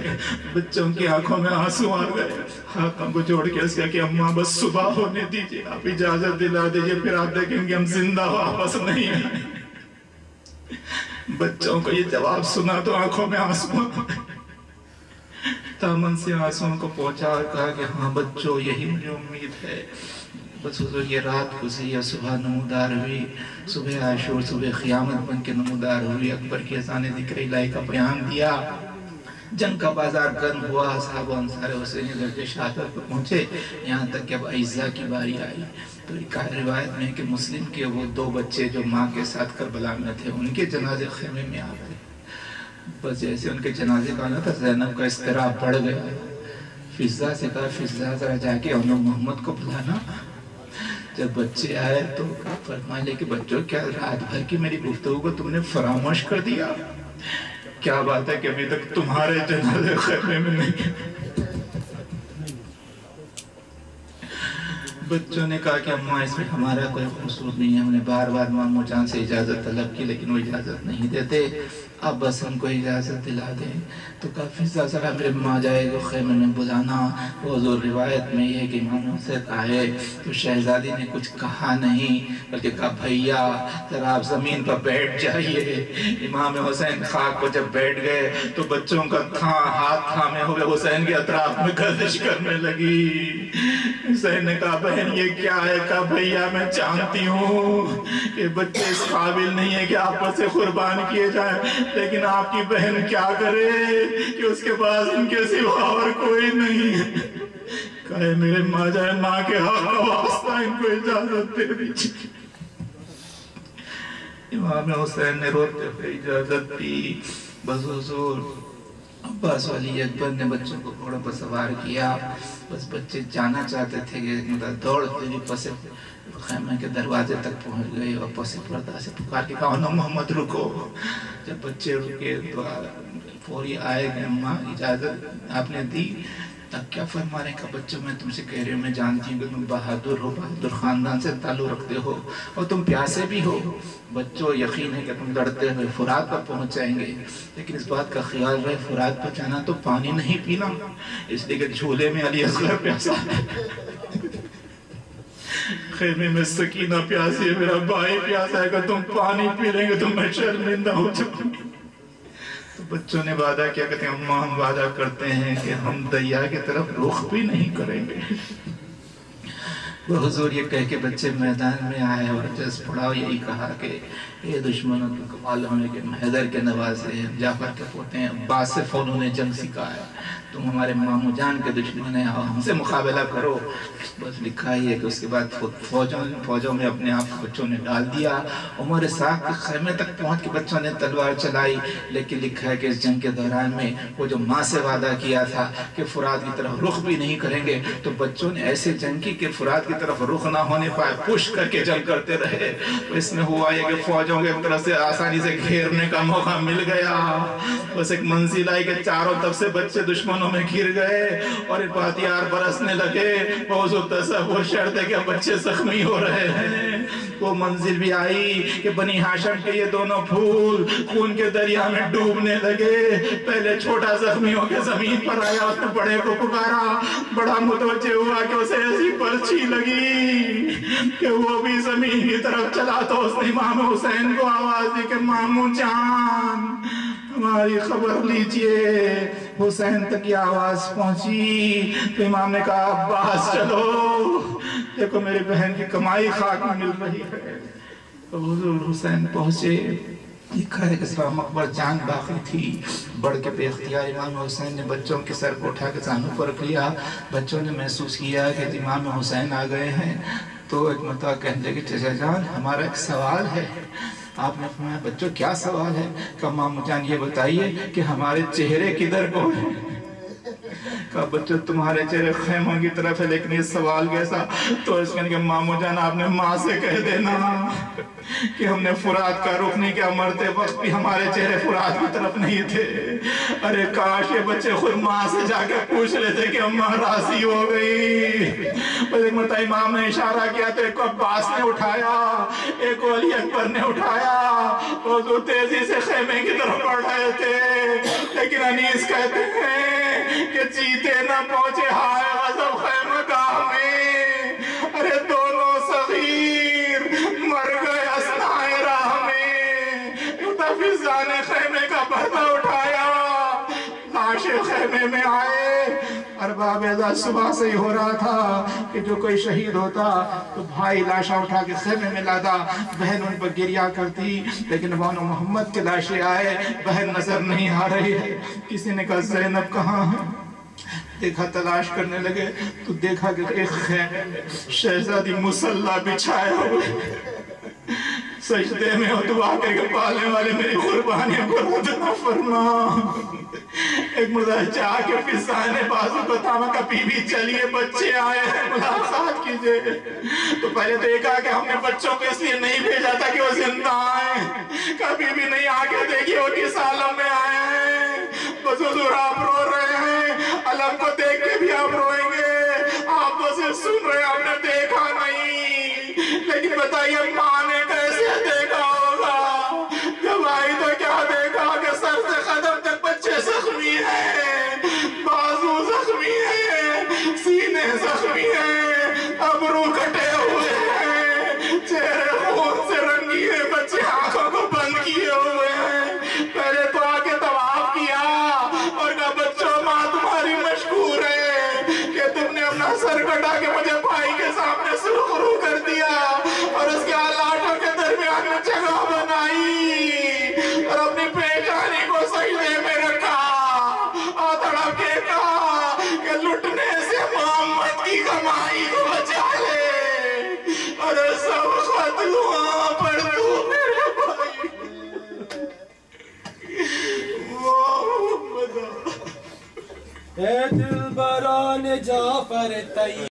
بچوں کی آنکھوں میں آنسو آ گئے، ہاتھوں کو جوڑ کے اس کہ اماں بس صبح ہونے دیجیے، آپ اجازت دلا دیجیے، پھر آپ دیکھیں گے ہم زندہ واپس نہیں آئیں۔ بچوں کو یہ جواب سنا تو آنکھوں میں آنسو دامن سے آنسوؤں کو پہنچا اور کہا کہ ہاں بچوں یہی مجھے امید ہے۔ بس حضور یہ رات گزری اور صبح نمودار ہوئی، صبح عاشور صبح قیامت بن کے نمودار ہوئی، اکبر کی اذان ذکر الہی کا بیان دیا، جنگ کا بازار گرم ہوا، اصحاب و انصار حسینی درجہ شہادت پر پہنچے، یہاں تک کہ اب عیزہ کی باری آئی۔ تو روایت میں ہے کہ مسلم کے وہ 2 بچے جو ماں کے ساتھ کربلا میں تھے ان کے جنازے خیمے میں آ گئے۔ بس جیسے ان کے جنازے کا آنا تھا زینب کا اضطراب بڑھ گیا، فضہ سے کہا فضہ ذرا جا کے انہوں محمد کو بلانا۔ جب بچے آئے تو فرمایا لے کہ بچوں کیا رات بھر کی میری گفتگو کو تم نے فراموش کر دیا؟ کیا بات ہے کہ ابھی تک تمہارے جنازے خیمے میں نہیں؟ بچوں نے کہا کہ اماں اس میں ہمارا کوئی قصور نہیں ہے، ہم نے بار بار ماموں جان سے اجازت طلب کی لیکن وہ اجازت نہیں دیتے، اب بس ہم کو اجازت دلا دیں۔ تو کہا فضہ ذرا میرے ماں جائے گا خیمے میں بلانا۔ وہ حضور روایت میں یہ ہے کہ امام حسین آئے تو شہزادی نے کچھ کہا نہیں بلکہ کہا بھیا ذرا آپ زمین پر بیٹھ جائیے۔ امام حسین خاک پر جب بیٹھ گئے تو بچوں کا ہاتھ تھامے ہوئے حسین کے اطراف میں گردش کرنے لگی۔ حسین نے کہا بہن یہ کیا ہے؟ کہا بھیا میں جانتی ہوں کہ بچے اس قابل نہیں ہے کہ آپس سے قربان کیے جائیں، لیکن آپ کی بہن کیا کرے کہ اس کے پاس ان کے سوا اور کوئی نہیں ہے۔ کہے میرے ماں جائے ماں کے حق کا واسطہ ان کو اجازت دے دیجیے۔ امام حسین نے روتے ہوئے اجازت دی۔ بس حضور عباس ولی اکبر نے بچوں کو گھوڑوں پر سوار کیا، بس بچے جانا چاہتے تھے کہ دوڑتے ہوئے پس خیمے کے دروازے تک پہنچ گئے اور پس پردہ سے پکار کے کہا محمد رکو۔ جب بچے رکے تو فوری آئے کہ اماں اجازت آپ نے دی۔ اب کیا فرما رہے ہیں کہ بچوں میں تم سے کہہ رہے ہوں میں جانتی ہوں کہ تم بہادر ہو، بہادر خاندان سے تعلق رکھتے ہو اور تم پیاسے بھی ہو۔ بچوں یقین ہے کہ تم لڑتے ہوئے فرات پر پہنچ جائیں گے، لیکن اس بات کا خیال رہے فرات پر جانا تو پانی نہیں پینا، اس لیے کہ جھولے میں علی اصغر پیاسا ہے، خیمے میں سکینہ پیاسی ہے، میرا بھائی پیاسا ہے کہ تم پانی پی لیں گے تو میں شرمندہ ہو جاؤں گی۔ تو بچوں نے وعدہ کیا کہتے ہیں اماں ہم وعدہ کرتے ہیں کہ ہم دریا کی طرف رخ بھی نہیں کریں گے۔ وہ حضور یہ کہہ کے بچے میدان میں آئے اور جس پڑاؤ یہی کہا کہ اے دشمنوں تم کو معلوم ہے کہ حیدر کے نواسے ہیں، جعفر کے پوتے ہیں، عباس سے انہوں نے جنگ سکھایا، تم ہمارے ماموں جان کے دشمن ہیں، ہم سے مقابلہ کرو۔ بس لکھا ہی ہے کہ اس کے بعد فوجوں میں اپنے آپ کو بچوں نے ڈال دیا، عمر ساکھ کے خیمے تک پہنچ کے بچوں نے تلوار چلائی، لیکن لکھا ہے کہ اس جنگ کے دوران میں وہ جو ماں سے وعدہ کیا تھا کہ فرات کی طرف رخ بھی نہیں کریں گے، تو بچوں نے ایسے جنگ کی کہ فرات کی طرف رخ نہ ہونے پائے، پش کر کے جنگ کرتے رہے۔ اس میں ہوا یہ کہ فوجوں کے طرف سے آسانی سے گھیرنے کا موقع مل گیا، بس ایک منزل آئی کہ چاروں طرف سے بچے دشمنوں میں گھر گئے اور ہتھیار برسنے لگے۔ وہ تصور شرط ہے کہ بچے زخمی ہو رہے ہیں، وہ منزل بھی آئی کہ بنی ہاشم کے یہ دونوں پھول خون کے دریا میں ڈوبنے لگے. پہلے چھوٹا زخمی ہو کے زمین پر آیا, اس نے بڑے کو پکارا, بڑا متوجہ ہوا کہ اسے ایسی پرچھی لگی کہ وہ بھی زمین کی طرف چلا, تو اس نے امام حسین کو آواز دی کہ مامو جان ہماری خبر لیجئے. حسین تک یہ آواز پہنچی تو امام نے کہا عباس چلو, دیکھو میری بہن کی کمائی خاک میں مل رہی ہے. تو حضور حسین پہنچے. لکھا ہے کہ اسلام اکبر جان باقی تھی, بڑھ کے بے اختیار امام حسین نے بچوں کے سر کو اٹھا کے زانوں پر رکھ لیا. بچوں نے محسوس کیا کہ امام حسین آ گئے ہیں, تو ایک مرتبہ کہنے لگے چچا جان ہمارا ایک سوال ہے. آپ نے فرمایا بچوں کیا سوال ہے؟ کہ مامو جان یہ بتائیے کہ ہمارے چہرے کدھر کو ہیں؟ کہا بچوں تمہارے چہرے خیموں کی طرف ہے, لیکن یہ سوال کیسا؟ تو اس نے کہا مامو جان آپ نے ماں سے کہہ دینا کہ ہم نے فرات کا رخ نہیں کیا, مرتے وقت بھی ہمارے چہرے فرات کی طرف نہیں تھے. ارے کاش یہ بچے خود ماں سے جا کے پوچھ لیتے کہ اماں راضی ہو گئی. بس ایک مرتبہ امام نے اشارہ کیا تو ایک کو عباس نے اٹھایا, ایک کو علی اکبر نے اٹھایا, وہ تیزی سے خیمے کی طرف بڑھ رہے تھے. لیکن انیس کہتے ہیں کہ جیتے نہ پہنچے ہائے غضب خیمہ گاہ میں. ارے دونوں صغیر مر گئے اسنائے راہ میں. تفیزان خیمے کا پردہ اٹھایا, لاشیں خیمے میں آئے. ارباب اعزاز صبح سے ہی ہو رہا تھا کہ جو کوئی شہید ہوتا تو بھائی لاشا اٹھا کے خیمے میں لاتا, بہن ان پر گریا کرتی. لیکن بانو محمد کے لاشیں آئے, بہن نظر نہیں آ رہی ہے. کسی نے کہا زینب کہاں ہے؟ دیکھا تلاش کرنے لگے تو دیکھا کہ ایک خیمے میں شہزادی مسلح بچھائے ہوئے سجدے میں ہو, دعا کر کے پالنے والے میری قربانیوں کو رد نہ فرما. ایک مرتبہ جا کے فضانے بازو کو تھاما کہ بی بی چلیے بچے آئے ہیں ملاقات کیجئے. تو پہلے تو یہ کہا کہ ہم نے بچوں کو اس لیے نہیں بھیجا تھا کہ وہ زندہ آئیں. کبھی بھی نہیں آگے دیکھیے وہ کس عالم میں آئے ہیں. بس حضور آپ رو رہے ہیں, علم کو دیکھ کے بھی آپ روئیں گے. آپ اسے سن رہے ہیں, آپ نے دیکھا نہیں, لیکن بتائیے ماں نے کیسے دیکھا ہوگا؟ جب آئی تو کیا دیکھا کہ سر سے قدم تک بچے زخمی ہیں, بازو زخمی ہیں, سینے زخمی ہیں, ابرو کٹے ہوئے ہیں, چہرے خون سے رنگی ہیں, بچے آنکھوں کو بند کیے ہوئے ہیں. پہلے تو آگے طواف کیا اور کہا بچوں ماں تمہاری مشکور ہے کہ تم نے اپنا سر کٹا کے مجھے بھائی کے سامنے سرخرو کر دیا اور اس کے آلاتوں کے درمیان میں جگہ بنائی اور اپنی پیشانی کو سجدے میں رکھا اور تڑپ کے کہا کہ لٹنے سے محمد کی کمائی کو بچا لے اور سب خط دعا پڑھ دو میرے بھائی. اے دل بران جعفر طیب